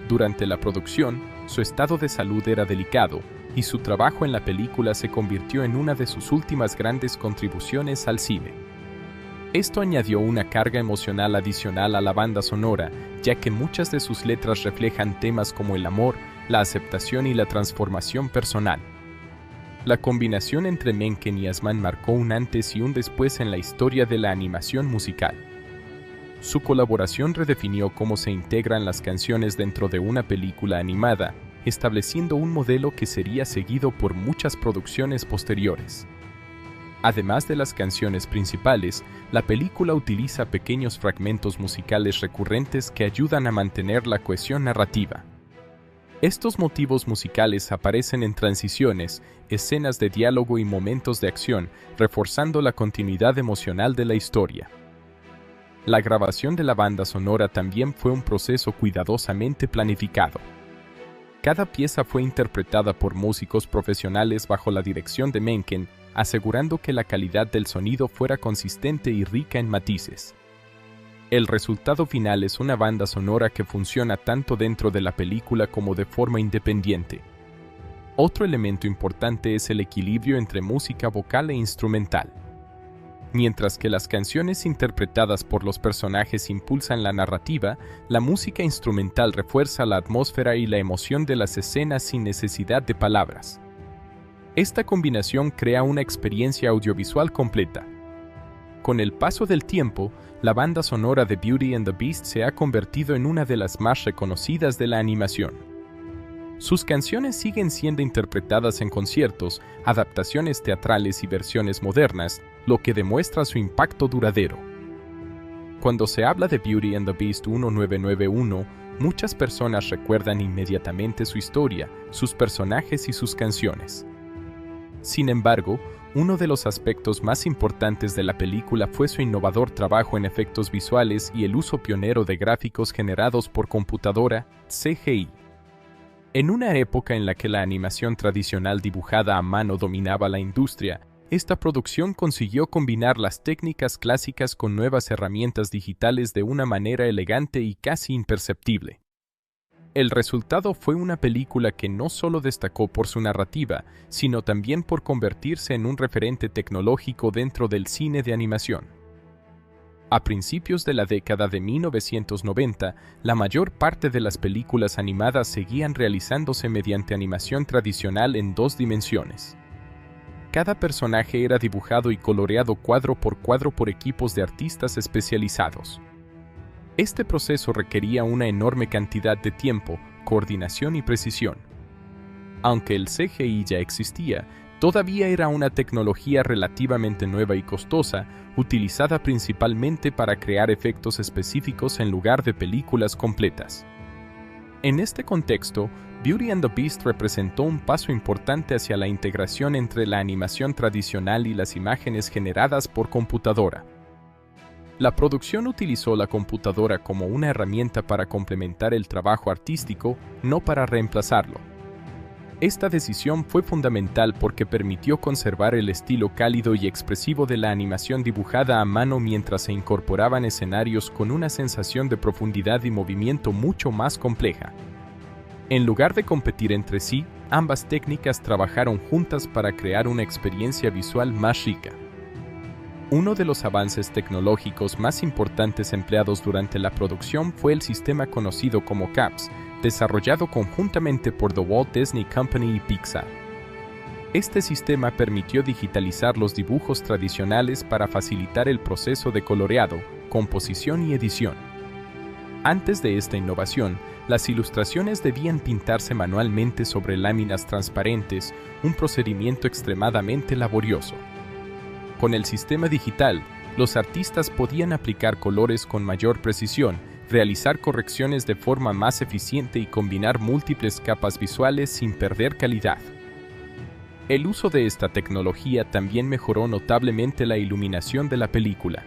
Durante la producción, su estado de salud era delicado, y su trabajo en la película se convirtió en una de sus últimas grandes contribuciones al cine. Esto añadió una carga emocional adicional a la banda sonora, ya que muchas de sus letras reflejan temas como el amor, la aceptación y la transformación personal. La combinación entre Menken y Ashman marcó un antes y un después en la historia de la animación musical. Su colaboración redefinió cómo se integran las canciones dentro de una película animada, estableciendo un modelo que sería seguido por muchas producciones posteriores. Además de las canciones principales, la película utiliza pequeños fragmentos musicales recurrentes que ayudan a mantener la cohesión narrativa. Estos motivos musicales aparecen en transiciones, escenas de diálogo y momentos de acción, reforzando la continuidad emocional de la historia. La grabación de la banda sonora también fue un proceso cuidadosamente planificado. Cada pieza fue interpretada por músicos profesionales bajo la dirección de Menken, asegurando que la calidad del sonido fuera consistente y rica en matices. El resultado final es una banda sonora que funciona tanto dentro de la película como de forma independiente. Otro elemento importante es el equilibrio entre música vocal e instrumental. Mientras que las canciones interpretadas por los personajes impulsan la narrativa, la música instrumental refuerza la atmósfera y la emoción de las escenas sin necesidad de palabras. Esta combinación crea una experiencia audiovisual completa. Con el paso del tiempo, la banda sonora de Beauty and the Beast se ha convertido en una de las más reconocidas de la animación. Sus canciones siguen siendo interpretadas en conciertos, adaptaciones teatrales y versiones modernas, lo que demuestra su impacto duradero. Cuando se habla de Beauty and the Beast 1991, muchas personas recuerdan inmediatamente su historia, sus personajes y sus canciones. Sin embargo, uno de los aspectos más importantes de la película fue su innovador trabajo en efectos visuales y el uso pionero de gráficos generados por computadora, CGI. En una época en la que la animación tradicional dibujada a mano dominaba la industria, esta producción consiguió combinar las técnicas clásicas con nuevas herramientas digitales de una manera elegante y casi imperceptible. El resultado fue una película que no solo destacó por su narrativa, sino también por convertirse en un referente tecnológico dentro del cine de animación. A principios de la década de 1990, la mayor parte de las películas animadas seguían realizándose mediante animación tradicional en 2 dimensiones. Cada personaje era dibujado y coloreado cuadro por equipos de artistas especializados. Este proceso requería una enorme cantidad de tiempo, coordinación y precisión. Aunque el CGI ya existía, todavía era una tecnología relativamente nueva y costosa, utilizada principalmente para crear efectos específicos en lugar de películas completas. En este contexto, Beauty and the Beast representó un paso importante hacia la integración entre la animación tradicional y las imágenes generadas por computadora. La producción utilizó la computadora como una herramienta para complementar el trabajo artístico, no para reemplazarlo. Esta decisión fue fundamental porque permitió conservar el estilo cálido y expresivo de la animación dibujada a mano mientras se incorporaban escenarios con una sensación de profundidad y movimiento mucho más compleja. En lugar de competir entre sí, ambas técnicas trabajaron juntas para crear una experiencia visual más rica. Uno de los avances tecnológicos más importantes empleados durante la producción fue el sistema conocido como CAPS, desarrollado conjuntamente por The Walt Disney Company y Pixar. Este sistema permitió digitalizar los dibujos tradicionales para facilitar el proceso de coloreado, composición y edición. Antes de esta innovación, las ilustraciones debían pintarse manualmente sobre láminas transparentes, un procedimiento extremadamente laborioso. Con el sistema digital, Los artistas podían aplicar colores con mayor precisión, realizar correcciones de forma más eficiente y combinar múltiples capas visuales sin perder calidad. El uso de esta tecnología también mejoró notablemente la iluminación de la película.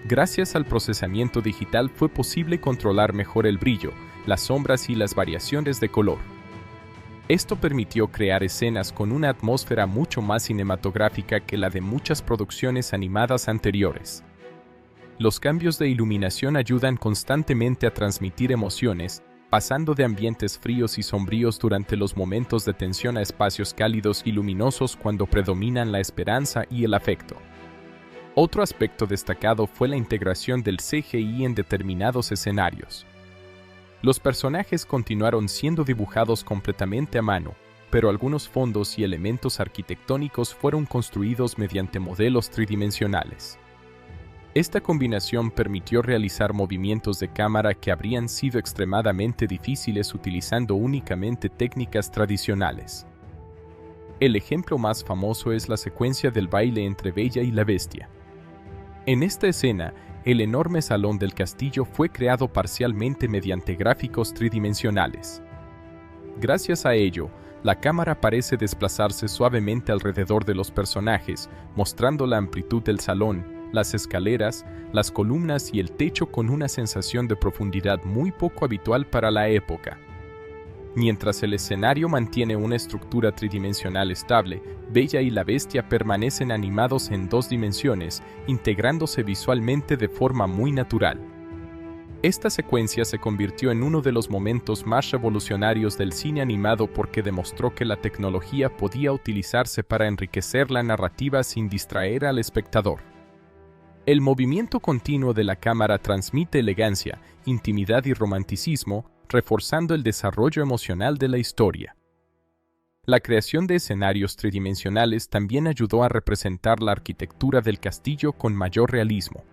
Gracias al procesamiento digital fue posible controlar mejor el brillo, las sombras y las variaciones de color. Esto permitió crear escenas con una atmósfera mucho más cinematográfica que la de muchas producciones animadas anteriores. Los cambios de iluminación ayudan constantemente a transmitir emociones, pasando de ambientes fríos y sombríos durante los momentos de tensión a espacios cálidos y luminosos cuando predominan la esperanza y el afecto. Otro aspecto destacado fue la integración del CGI en determinados escenarios. Los personajes continuaron siendo dibujados completamente a mano, pero algunos fondos y elementos arquitectónicos fueron construidos mediante modelos tridimensionales. Esta combinación permitió realizar movimientos de cámara que habrían sido extremadamente difíciles utilizando únicamente técnicas tradicionales. El ejemplo más famoso es la secuencia del baile entre Bella y la Bestia. En esta escena, el enorme salón del castillo fue creado parcialmente mediante gráficos tridimensionales. Gracias a ello, la cámara parece desplazarse suavemente alrededor de los personajes, mostrando la amplitud del salón, las escaleras, las columnas y el techo con una sensación de profundidad muy poco habitual para la época. Mientras el escenario mantiene una estructura tridimensional estable, Bella y la Bestia permanecen animados en 2 dimensiones, integrándose visualmente de forma muy natural. Esta secuencia se convirtió en uno de los momentos más revolucionarios del cine animado porque demostró que la tecnología podía utilizarse para enriquecer la narrativa sin distraer al espectador. El movimiento continuo de la cámara transmite elegancia, intimidad y romanticismo, reforzando el desarrollo emocional de la historia. La creación de escenarios tridimensionales también ayudó a representar la arquitectura del castillo con mayor realismo.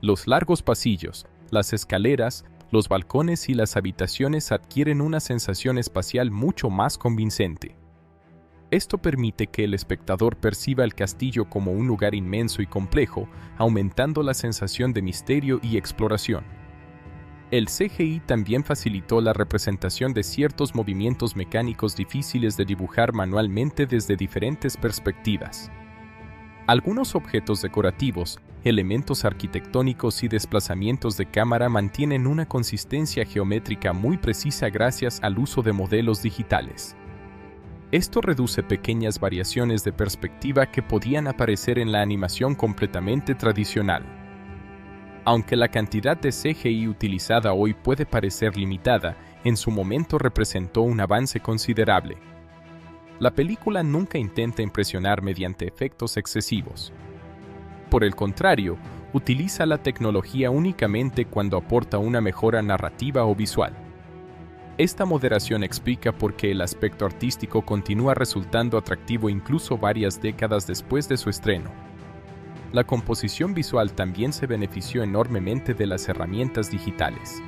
Los largos pasillos, las escaleras, los balcones y las habitaciones adquieren una sensación espacial mucho más convincente. Esto permite que el espectador perciba el castillo como un lugar inmenso y complejo, aumentando la sensación de misterio y exploración. El CGI también facilitó la representación de ciertos movimientos mecánicos difíciles de dibujar manualmente desde diferentes perspectivas. Algunos objetos decorativos, elementos arquitectónicos y desplazamientos de cámara mantienen una consistencia geométrica muy precisa gracias al uso de modelos digitales. Esto reduce pequeñas variaciones de perspectiva que podían aparecer en la animación completamente tradicional. Aunque la cantidad de CGI utilizada hoy puede parecer limitada, en su momento representó un avance considerable. La película nunca intenta impresionar mediante efectos excesivos. Por el contrario, utiliza la tecnología únicamente cuando aporta una mejora narrativa o visual. Esta moderación explica por qué el aspecto artístico continúa resultando atractivo incluso varias décadas después de su estreno. La composición visual también se benefició enormemente de las herramientas digitales.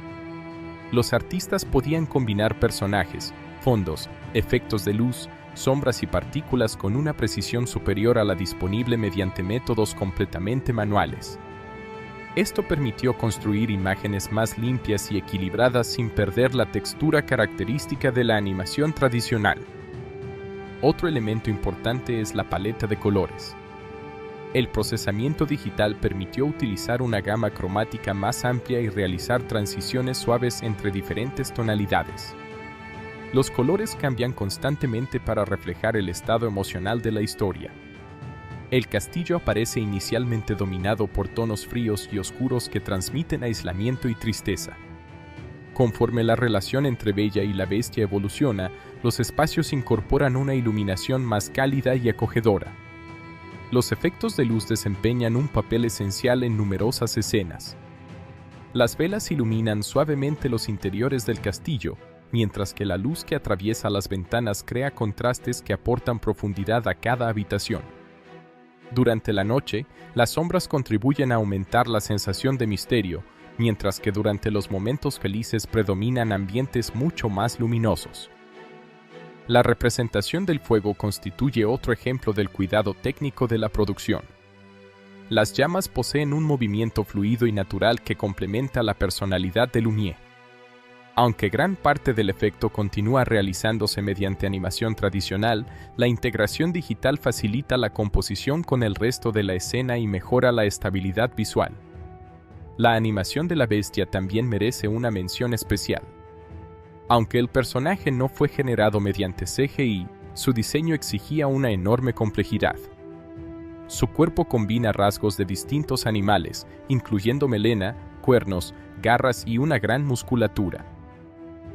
Los artistas podían combinar personajes, fondos, efectos de luz, sombras y partículas con una precisión superior a la disponible mediante métodos completamente manuales. Esto permitió construir imágenes más limpias y equilibradas sin perder la textura característica de la animación tradicional. Otro elemento importante es la paleta de colores. El procesamiento digital permitió utilizar una gama cromática más amplia y realizar transiciones suaves entre diferentes tonalidades. Los colores cambian constantemente para reflejar el estado emocional de la historia. El castillo aparece inicialmente dominado por tonos fríos y oscuros que transmiten aislamiento y tristeza. Conforme la relación entre Bella y la Bestia evoluciona, los espacios incorporan una iluminación más cálida y acogedora. Los efectos de luz desempeñan un papel esencial en numerosas escenas. Las velas iluminan suavemente los interiores del castillo, mientras que la luz que atraviesa las ventanas crea contrastes que aportan profundidad a cada habitación. Durante la noche, las sombras contribuyen a aumentar la sensación de misterio, mientras que durante los momentos felices predominan ambientes mucho más luminosos. La representación del fuego constituye otro ejemplo del cuidado técnico de la producción. Las llamas poseen un movimiento fluido y natural que complementa la personalidad de Lumière. Aunque gran parte del efecto continúa realizándose mediante animación tradicional, la integración digital facilita la composición con el resto de la escena y mejora la estabilidad visual. La animación de la bestia también merece una mención especial. Aunque el personaje no fue generado mediante CGI, su diseño exigía una enorme complejidad. Su cuerpo combina rasgos de distintos animales, incluyendo melena, cuernos, garras y una gran musculatura.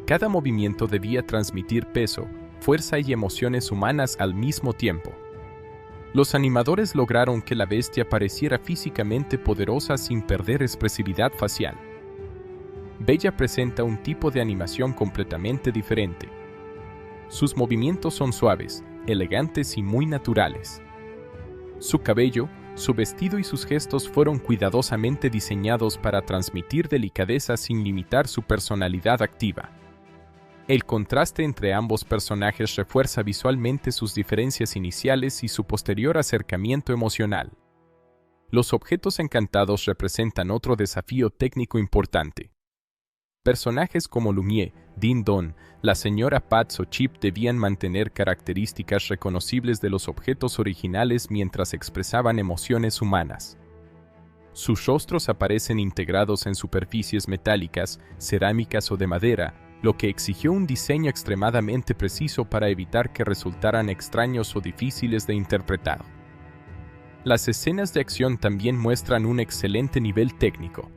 Cada movimiento debía transmitir peso, fuerza y emociones humanas al mismo tiempo. Los animadores lograron que la bestia pareciera físicamente poderosa sin perder expresividad facial. Bella presenta un tipo de animación completamente diferente. Sus movimientos son suaves, elegantes y muy naturales. Su cabello, su vestido y sus gestos fueron cuidadosamente diseñados para transmitir delicadeza sin limitar su personalidad activa. El contraste entre ambos personajes refuerza visualmente sus diferencias iniciales y su posterior acercamiento emocional. Los objetos encantados representan otro desafío técnico importante. Personajes como Lumière, Din Don, la señora Patz o Chip debían mantener características reconocibles de los objetos originales mientras expresaban emociones humanas. Sus rostros aparecen integrados en superficies metálicas, cerámicas o de madera, lo que exigió un diseño extremadamente preciso para evitar que resultaran extraños o difíciles de interpretar. Las escenas de acción también muestran un excelente nivel técnico.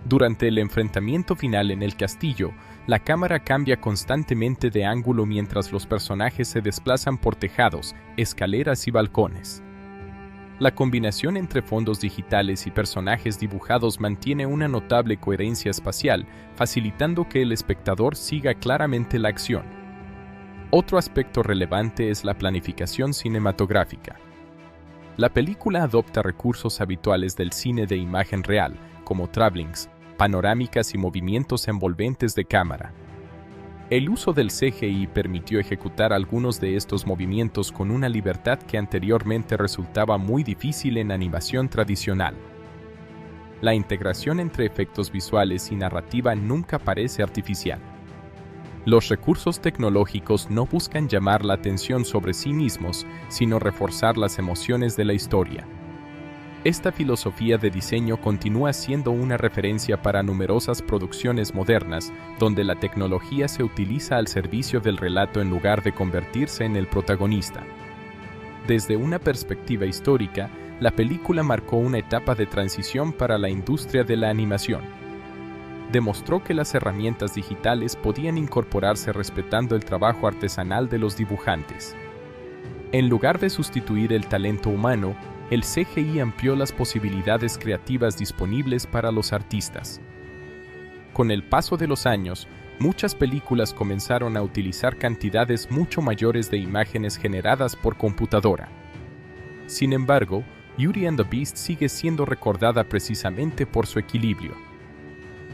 Durante el enfrentamiento final en el castillo, la cámara cambia constantemente de ángulo mientras los personajes se desplazan por tejados, escaleras y balcones. La combinación entre fondos digitales y personajes dibujados mantiene una notable coherencia espacial, facilitando que el espectador siga claramente la acción. Otro aspecto relevante es la planificación cinematográfica. La película adopta recursos habituales del cine de imagen real, como travelings, panorámicas y movimientos envolventes de cámara. El uso del CGI permitió ejecutar algunos de estos movimientos con una libertad que anteriormente resultaba muy difícil en animación tradicional. La integración entre efectos visuales y narrativa nunca parece artificial. Los recursos tecnológicos no buscan llamar la atención sobre sí mismos, sino reforzar las emociones de la historia. Esta filosofía de diseño continúa siendo una referencia para numerosas producciones modernas, donde la tecnología se utiliza al servicio del relato en lugar de convertirse en el protagonista. Desde una perspectiva histórica, la película marcó una etapa de transición para la industria de la animación. Demostró que las herramientas digitales podían incorporarse respetando el trabajo artesanal de los dibujantes. En lugar de sustituir el talento humano, el CGI amplió las posibilidades creativas disponibles para los artistas. Con el paso de los años, muchas películas comenzaron a utilizar cantidades mucho mayores de imágenes generadas por computadora. Sin embargo, Beauty and the Beast sigue siendo recordada precisamente por su equilibrio.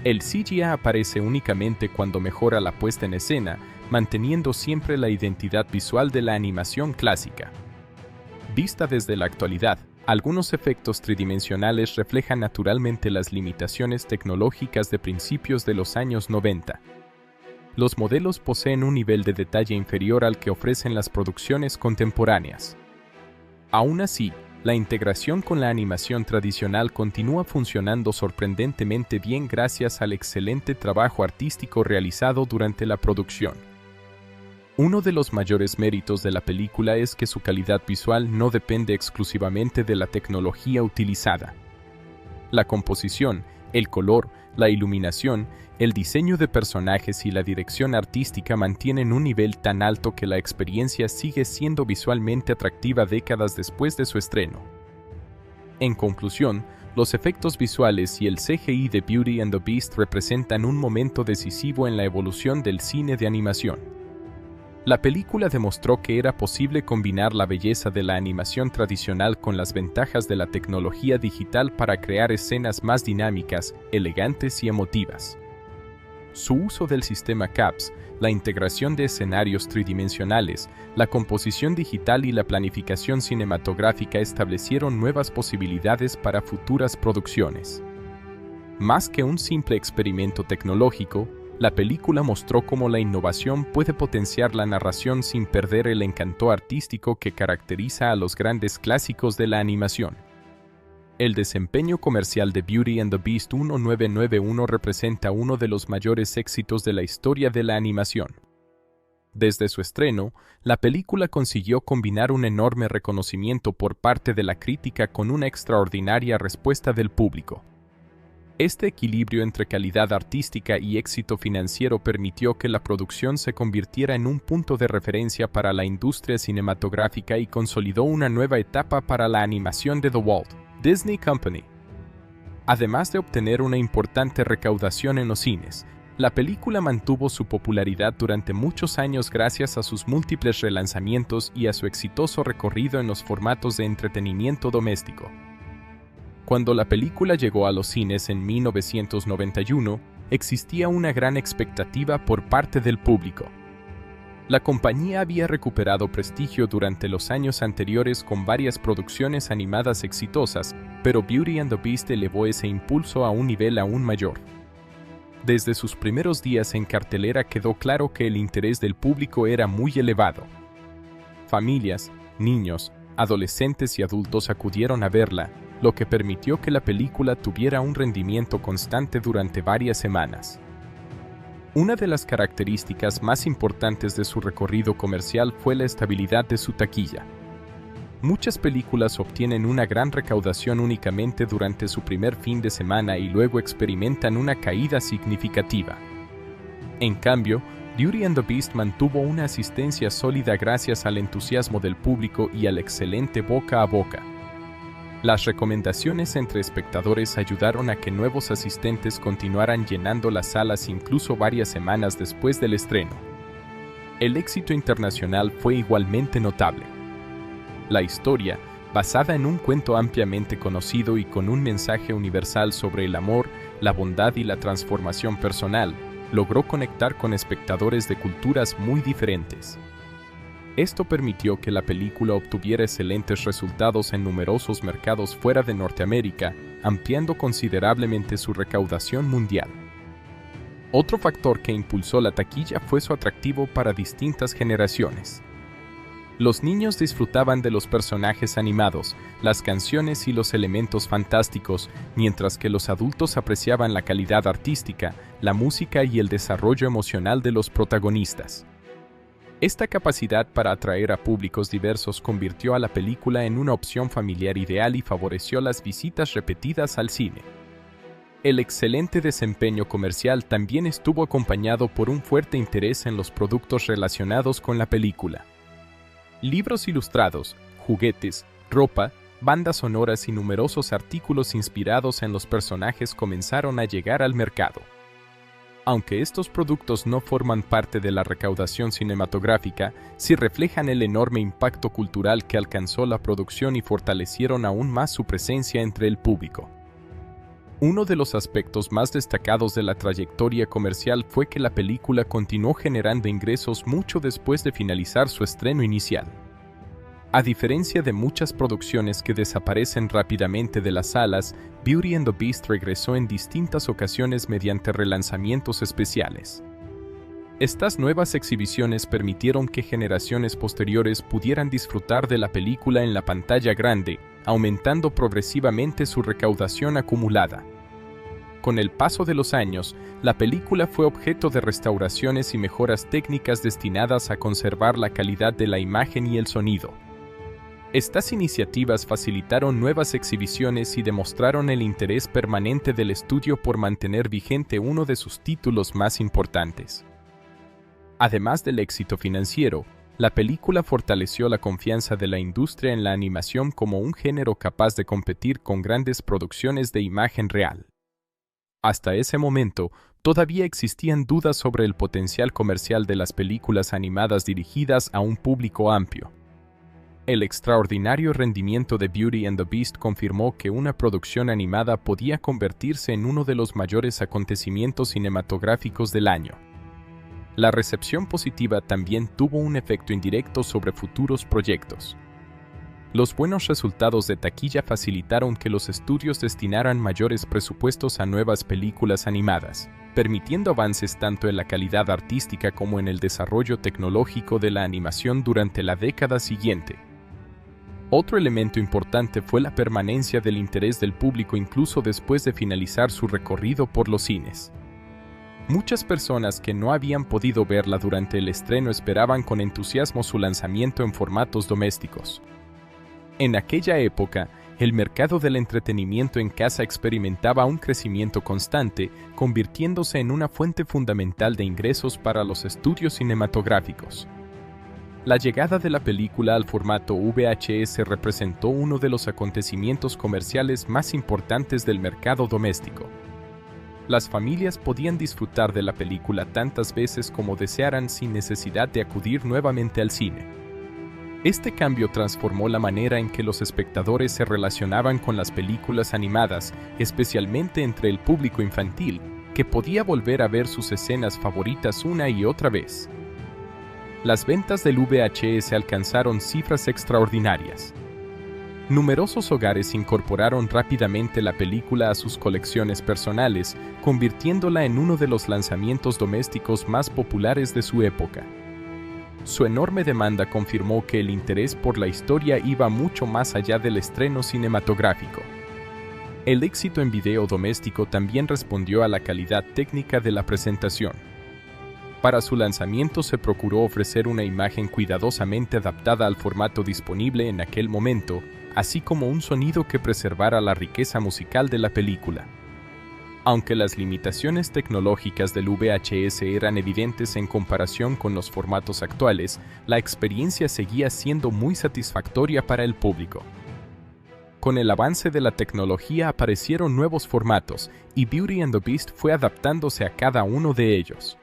El CGI aparece únicamente cuando mejora la puesta en escena, manteniendo siempre la identidad visual de la animación clásica. Vista desde la actualidad, algunos efectos tridimensionales reflejan naturalmente las limitaciones tecnológicas de principios de los años 90. Los modelos poseen un nivel de detalle inferior al que ofrecen las producciones contemporáneas. Aún así, la integración con la animación tradicional continúa funcionando sorprendentemente bien gracias al excelente trabajo artístico realizado durante la producción. Uno de los mayores méritos de la película es que su calidad visual no depende exclusivamente de la tecnología utilizada. La composición, el color, la iluminación, el diseño de personajes y la dirección artística mantienen un nivel tan alto que la experiencia sigue siendo visualmente atractiva décadas después de su estreno. En conclusión, los efectos visuales y el CGI de Beauty and the Beast representan un momento decisivo en la evolución del cine de animación. La película demostró que era posible combinar la belleza de la animación tradicional con las ventajas de la tecnología digital para crear escenas más dinámicas, elegantes y emotivas. Su uso del sistema CAPS, la integración de escenarios tridimensionales, la composición digital y la planificación cinematográfica establecieron nuevas posibilidades para futuras producciones. Más que un simple experimento tecnológico, la película mostró cómo la innovación puede potenciar la narración sin perder el encanto artístico que caracteriza a los grandes clásicos de la animación. El desempeño comercial de Beauty and the Beast 1991 representa uno de los mayores éxitos de la historia de la animación. Desde su estreno, la película consiguió combinar un enorme reconocimiento por parte de la crítica con una extraordinaria respuesta del público. Este equilibrio entre calidad artística y éxito financiero permitió que la producción se convirtiera en un punto de referencia para la industria cinematográfica y consolidó una nueva etapa para la animación de The Walt Disney Company. Además de obtener una importante recaudación en los cines, la película mantuvo su popularidad durante muchos años gracias a sus múltiples relanzamientos y a su exitoso recorrido en los formatos de entretenimiento doméstico. Cuando la película llegó a los cines en 1991, existía una gran expectativa por parte del público. La compañía había recuperado prestigio durante los años anteriores con varias producciones animadas exitosas, pero Beauty and the Beast elevó ese impulso a un nivel aún mayor. Desde sus primeros días en cartelera quedó claro que el interés del público era muy elevado. Familias, niños, adolescentes y adultos acudieron a verla, lo que permitió que la película tuviera un rendimiento constante durante varias semanas. Una de las características más importantes de su recorrido comercial fue la estabilidad de su taquilla. Muchas películas obtienen una gran recaudación únicamente durante su primer fin de semana y luego experimentan una caída significativa. En cambio, Beauty and the Beast mantuvo una asistencia sólida gracias al entusiasmo del público y al excelente boca a boca. Las recomendaciones entre espectadores ayudaron a que nuevos asistentes continuaran llenando las salas incluso varias semanas después del estreno. El éxito internacional fue igualmente notable. La historia, basada en un cuento ampliamente conocido y con un mensaje universal sobre el amor, la bondad y la transformación personal, logró conectar con espectadores de culturas muy diferentes. Esto permitió que la película obtuviera excelentes resultados en numerosos mercados fuera de Norteamérica, ampliando considerablemente su recaudación mundial. Otro factor que impulsó la taquilla fue su atractivo para distintas generaciones. Los niños disfrutaban de los personajes animados, las canciones y los elementos fantásticos, mientras que los adultos apreciaban la calidad artística, la música y el desarrollo emocional de los protagonistas. Esta capacidad para atraer a públicos diversos convirtió a la película en una opción familiar ideal y favoreció las visitas repetidas al cine. El excelente desempeño comercial también estuvo acompañado por un fuerte interés en los productos relacionados con la película. Libros ilustrados, juguetes, ropa, bandas sonoras y numerosos artículos inspirados en los personajes comenzaron a llegar al mercado. Aunque estos productos no forman parte de la recaudación cinematográfica, sí reflejan el enorme impacto cultural que alcanzó la producción y fortalecieron aún más su presencia entre el público. Uno de los aspectos más destacados de la trayectoria comercial fue que la película continuó generando ingresos mucho después de finalizar su estreno inicial. A diferencia de muchas producciones que desaparecen rápidamente de las salas, Beauty and the Beast regresó en distintas ocasiones mediante relanzamientos especiales. Estas nuevas exhibiciones permitieron que generaciones posteriores pudieran disfrutar de la película en la pantalla grande, aumentando progresivamente su recaudación acumulada. Con el paso de los años, la película fue objeto de restauraciones y mejoras técnicas destinadas a conservar la calidad de la imagen y el sonido. Estas iniciativas facilitaron nuevas exhibiciones y demostraron el interés permanente del estudio por mantener vigente uno de sus títulos más importantes. Además del éxito financiero, la película fortaleció la confianza de la industria en la animación como un género capaz de competir con grandes producciones de imagen real. Hasta ese momento, todavía existían dudas sobre el potencial comercial de las películas animadas dirigidas a un público amplio. El extraordinario rendimiento de Beauty and the Beast confirmó que una producción animada podía convertirse en uno de los mayores acontecimientos cinematográficos del año. La recepción positiva también tuvo un efecto indirecto sobre futuros proyectos. Los buenos resultados de taquilla facilitaron que los estudios destinaran mayores presupuestos a nuevas películas animadas, permitiendo avances tanto en la calidad artística como en el desarrollo tecnológico de la animación durante la década siguiente. Otro elemento importante fue la permanencia del interés del público incluso después de finalizar su recorrido por los cines. Muchas personas que no habían podido verla durante el estreno esperaban con entusiasmo su lanzamiento en formatos domésticos. En aquella época, el mercado del entretenimiento en casa experimentaba un crecimiento constante, convirtiéndose en una fuente fundamental de ingresos para los estudios cinematográficos. La llegada de la película al formato VHS representó uno de los acontecimientos comerciales más importantes del mercado doméstico. Las familias podían disfrutar de la película tantas veces como desearan sin necesidad de acudir nuevamente al cine. Este cambio transformó la manera en que los espectadores se relacionaban con las películas animadas, especialmente entre el público infantil, que podía volver a ver sus escenas favoritas una y otra vez. Las ventas del VHS alcanzaron cifras extraordinarias. Numerosos hogares incorporaron rápidamente la película a sus colecciones personales, convirtiéndola en uno de los lanzamientos domésticos más populares de su época. Su enorme demanda confirmó que el interés por la historia iba mucho más allá del estreno cinematográfico. El éxito en video doméstico también respondió a la calidad técnica de la presentación. Para su lanzamiento se procuró ofrecer una imagen cuidadosamente adaptada al formato disponible en aquel momento, así como un sonido que preservara la riqueza musical de la película. Aunque las limitaciones tecnológicas del VHS eran evidentes en comparación con los formatos actuales, la experiencia seguía siendo muy satisfactoria para el público. Con el avance de la tecnología aparecieron nuevos formatos, y Beauty and the Beast fue adaptándose a cada uno de ellos.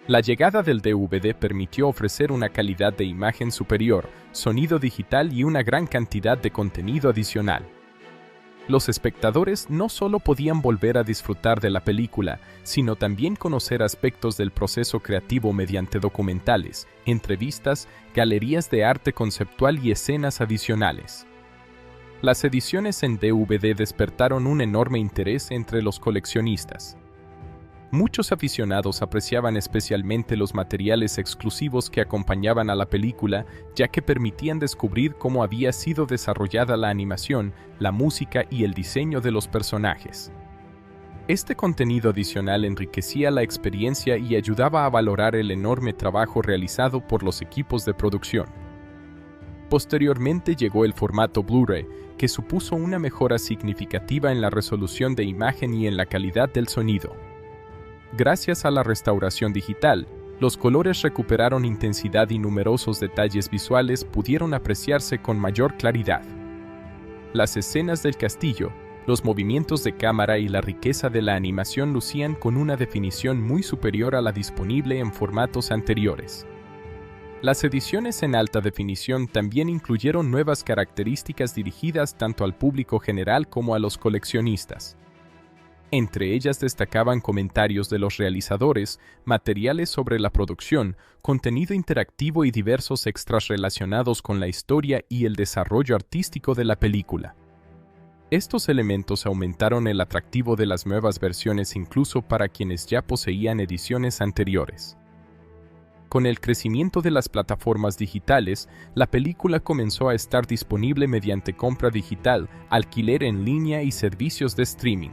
La llegada del DVD permitió ofrecer una calidad de imagen superior, sonido digital y una gran cantidad de contenido adicional. Los espectadores no solo podían volver a disfrutar de la película, sino también conocer aspectos del proceso creativo mediante documentales, entrevistas, galerías de arte conceptual y escenas adicionales. Las ediciones en DVD despertaron un enorme interés entre los coleccionistas. Muchos aficionados apreciaban especialmente los materiales exclusivos que acompañaban a la película, ya que permitían descubrir cómo había sido desarrollada la animación, la música y el diseño de los personajes. Este contenido adicional enriquecía la experiencia y ayudaba a valorar el enorme trabajo realizado por los equipos de producción. Posteriormente llegó el formato Blu-ray, que supuso una mejora significativa en la resolución de imagen y en la calidad del sonido. Gracias a la restauración digital, los colores recuperaron intensidad y numerosos detalles visuales pudieron apreciarse con mayor claridad. Las escenas del castillo, los movimientos de cámara y la riqueza de la animación lucían con una definición muy superior a la disponible en formatos anteriores. Las ediciones en alta definición también incluyeron nuevas características dirigidas tanto al público general como a los coleccionistas. Entre ellas destacaban comentarios de los realizadores, materiales sobre la producción, contenido interactivo y diversos extras relacionados con la historia y el desarrollo artístico de la película. Estos elementos aumentaron el atractivo de las nuevas versiones incluso para quienes ya poseían ediciones anteriores. Con el crecimiento de las plataformas digitales, la película comenzó a estar disponible mediante compra digital, alquiler en línea y servicios de streaming.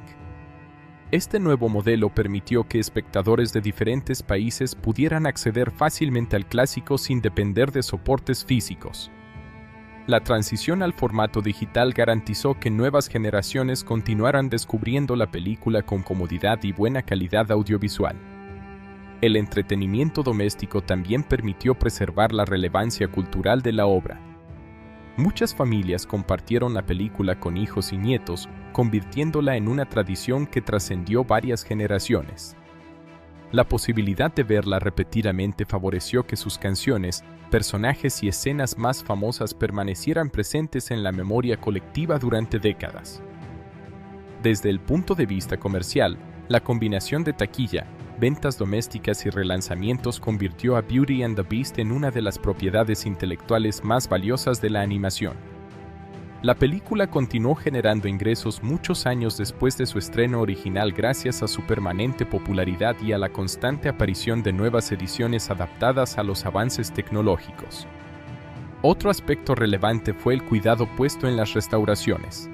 Este nuevo modelo permitió que espectadores de diferentes países pudieran acceder fácilmente al clásico sin depender de soportes físicos. La transición al formato digital garantizó que nuevas generaciones continuaran descubriendo la película con comodidad y buena calidad audiovisual. El entretenimiento doméstico también permitió preservar la relevancia cultural de la obra. Muchas familias compartieron la película con hijos y nietos, convirtiéndola en una tradición que trascendió varias generaciones. La posibilidad de verla repetidamente favoreció que sus canciones, personajes y escenas más famosas permanecieran presentes en la memoria colectiva durante décadas. Desde el punto de vista comercial, la combinación de taquilla, ventas domésticas y relanzamientos convirtió a Beauty and the Beast en una de las propiedades intelectuales más valiosas de la animación. La película continuó generando ingresos muchos años después de su estreno original gracias a su permanente popularidad y a la constante aparición de nuevas ediciones adaptadas a los avances tecnológicos. Otro aspecto relevante fue el cuidado puesto en las restauraciones.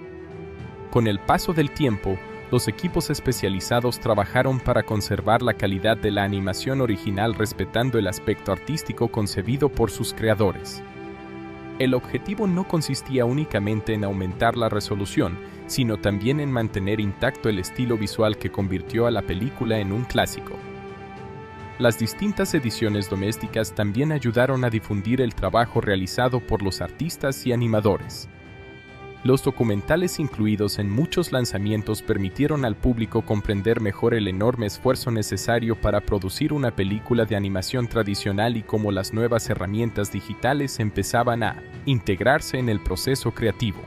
Con el paso del tiempo, los equipos especializados trabajaron para conservar la calidad de la animación original respetando el aspecto artístico concebido por sus creadores. El objetivo no consistía únicamente en aumentar la resolución, sino también en mantener intacto el estilo visual que convirtió a la película en un clásico. Las distintas ediciones domésticas también ayudaron a difundir el trabajo realizado por los artistas y animadores. Los documentales incluidos en muchos lanzamientos permitieron al público comprender mejor el enorme esfuerzo necesario para producir una película de animación tradicional y cómo las nuevas herramientas digitales empezaban a integrarse en el proceso creativo.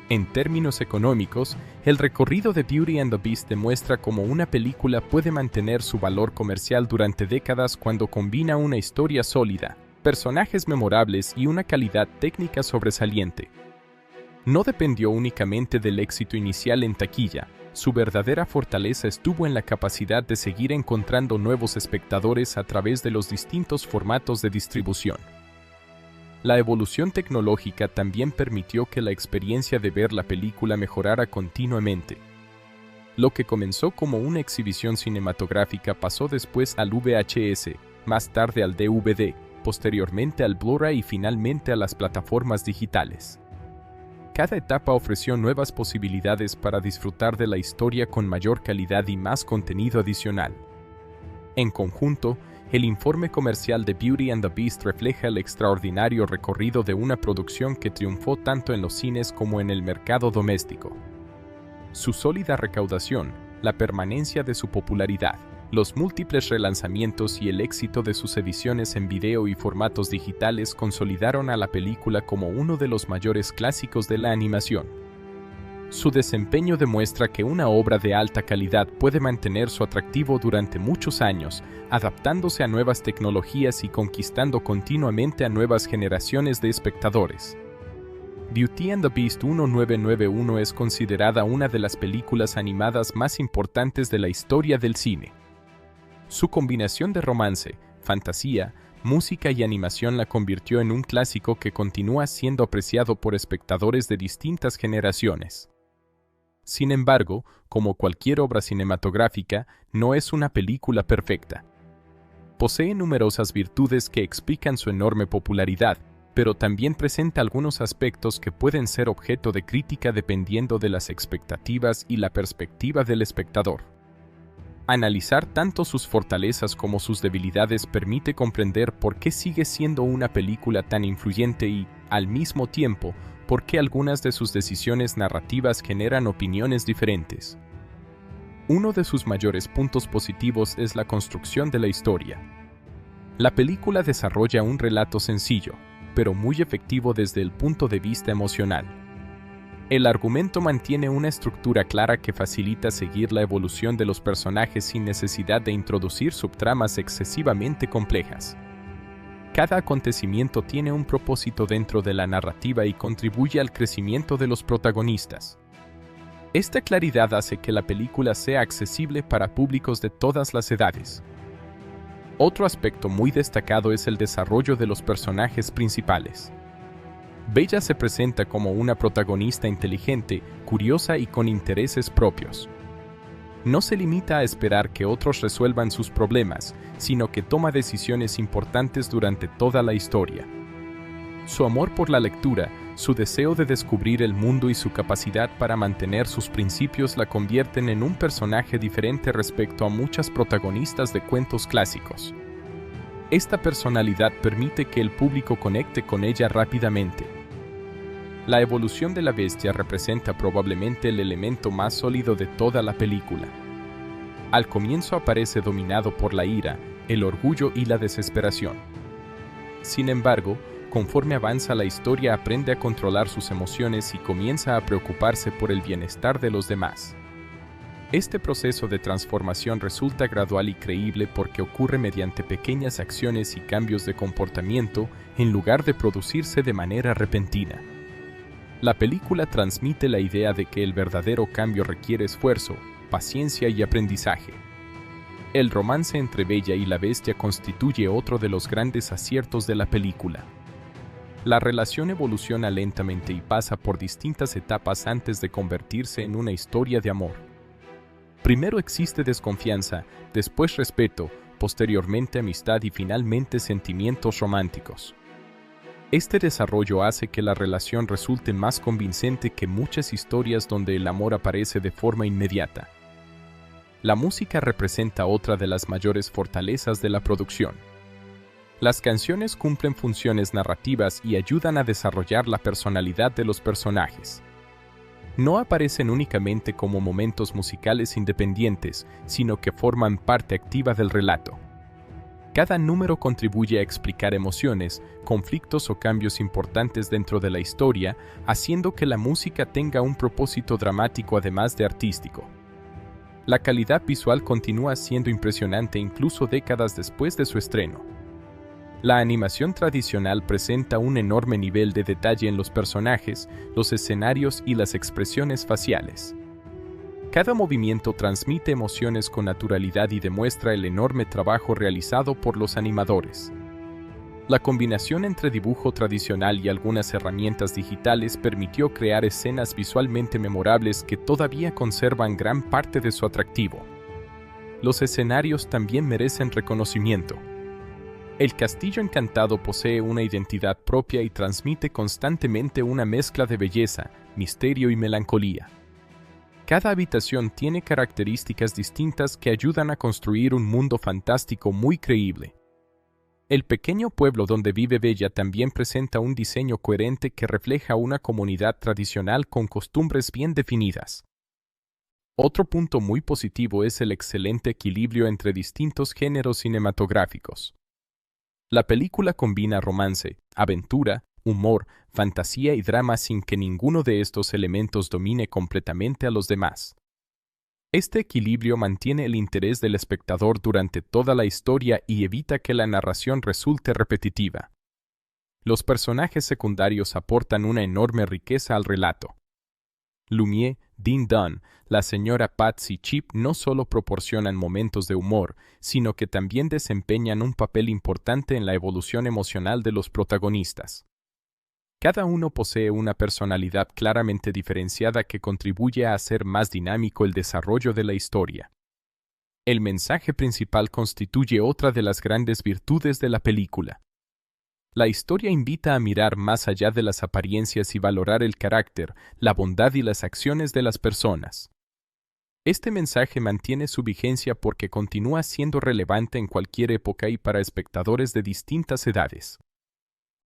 En términos económicos, el recorrido de Beauty and the Beast demuestra cómo una película puede mantener su valor comercial durante décadas cuando combina una historia sólida, personajes memorables y una calidad técnica sobresaliente. No dependió únicamente del éxito inicial en taquilla, su verdadera fortaleza estuvo en la capacidad de seguir encontrando nuevos espectadores a través de los distintos formatos de distribución. La evolución tecnológica también permitió que la experiencia de ver la película mejorara continuamente. Lo que comenzó como una exhibición cinematográfica pasó después al VHS, más tarde al DVD, posteriormente al Blu-ray y finalmente a las plataformas digitales. Cada etapa ofreció nuevas posibilidades para disfrutar de la historia con mayor calidad y más contenido adicional. En conjunto, el informe comercial de Beauty and the Beast refleja el extraordinario recorrido de una producción que triunfó tanto en los cines como en el mercado doméstico. Su sólida recaudación, la permanencia de su popularidad, los múltiples relanzamientos y el éxito de sus ediciones en video y formatos digitales consolidaron a la película como uno de los mayores clásicos de la animación. Su desempeño demuestra que una obra de alta calidad puede mantener su atractivo durante muchos años, adaptándose a nuevas tecnologías y conquistando continuamente a nuevas generaciones de espectadores. Beauty and the Beast 1991 es considerada una de las películas animadas más importantes de la historia del cine. Su combinación de romance, fantasía, música y animación la convirtió en un clásico que continúa siendo apreciado por espectadores de distintas generaciones. Sin embargo, como cualquier obra cinematográfica, no es una película perfecta. Posee numerosas virtudes que explican su enorme popularidad, pero también presenta algunos aspectos que pueden ser objeto de crítica dependiendo de las expectativas y la perspectiva del espectador. Analizar tanto sus fortalezas como sus debilidades permite comprender por qué sigue siendo una película tan influyente y, al mismo tiempo, por qué algunas de sus decisiones narrativas generan opiniones diferentes. Uno de sus mayores puntos positivos es la construcción de la historia. La película desarrolla un relato sencillo, pero muy efectivo desde el punto de vista emocional. El argumento mantiene una estructura clara que facilita seguir la evolución de los personajes sin necesidad de introducir subtramas excesivamente complejas. Cada acontecimiento tiene un propósito dentro de la narrativa y contribuye al crecimiento de los protagonistas. Esta claridad hace que la película sea accesible para públicos de todas las edades. Otro aspecto muy destacado es el desarrollo de los personajes principales. Bella se presenta como una protagonista inteligente, curiosa y con intereses propios. No se limita a esperar que otros resuelvan sus problemas, sino que toma decisiones importantes durante toda la historia. Su amor por la lectura, su deseo de descubrir el mundo y su capacidad para mantener sus principios la convierten en un personaje diferente respecto a muchas protagonistas de cuentos clásicos. Esta personalidad permite que el público conecte con ella rápidamente. La evolución de la bestia representa probablemente el elemento más sólido de toda la película. Al comienzo aparece dominado por la ira, el orgullo y la desesperación. Sin embargo, conforme avanza la historia aprende a controlar sus emociones y comienza a preocuparse por el bienestar de los demás. Este proceso de transformación resulta gradual y creíble porque ocurre mediante pequeñas acciones y cambios de comportamiento en lugar de producirse de manera repentina. La película transmite la idea de que el verdadero cambio requiere esfuerzo, paciencia y aprendizaje. El romance entre Bella y la Bestia constituye otro de los grandes aciertos de la película. La relación evoluciona lentamente y pasa por distintas etapas antes de convertirse en una historia de amor. Primero existe desconfianza, después respeto, posteriormente amistad y finalmente sentimientos románticos. Este desarrollo hace que la relación resulte más convincente que muchas historias donde el amor aparece de forma inmediata. La música representa otra de las mayores fortalezas de la producción. Las canciones cumplen funciones narrativas y ayudan a desarrollar la personalidad de los personajes. No aparecen únicamente como momentos musicales independientes, sino que forman parte activa del relato. Cada número contribuye a explicar emociones, conflictos o cambios importantes dentro de la historia, haciendo que la música tenga un propósito dramático además de artístico. La calidad visual continúa siendo impresionante incluso décadas después de su estreno. La animación tradicional presenta un enorme nivel de detalle en los personajes, los escenarios y las expresiones faciales. Cada movimiento transmite emociones con naturalidad y demuestra el enorme trabajo realizado por los animadores. La combinación entre dibujo tradicional y algunas herramientas digitales permitió crear escenas visualmente memorables que todavía conservan gran parte de su atractivo. Los escenarios también merecen reconocimiento. El Castillo Encantado posee una identidad propia y transmite constantemente una mezcla de belleza, misterio y melancolía. Cada habitación tiene características distintas que ayudan a construir un mundo fantástico muy creíble. El pequeño pueblo donde vive Bella también presenta un diseño coherente que refleja una comunidad tradicional con costumbres bien definidas. Otro punto muy positivo es el excelente equilibrio entre distintos géneros cinematográficos. La película combina romance, aventura, humor, fantasía y drama sin que ninguno de estos elementos domine completamente a los demás. Este equilibrio mantiene el interés del espectador durante toda la historia y evita que la narración resulte repetitiva. Los personajes secundarios aportan una enorme riqueza al relato. Lumière, Dean Dunn, la señora Patsy y Chip no solo proporcionan momentos de humor, sino que también desempeñan un papel importante en la evolución emocional de los protagonistas. Cada uno posee una personalidad claramente diferenciada que contribuye a hacer más dinámico el desarrollo de la historia. El mensaje principal constituye otra de las grandes virtudes de la película. La historia invita a mirar más allá de las apariencias y valorar el carácter, la bondad y las acciones de las personas. Este mensaje mantiene su vigencia porque continúa siendo relevante en cualquier época y para espectadores de distintas edades.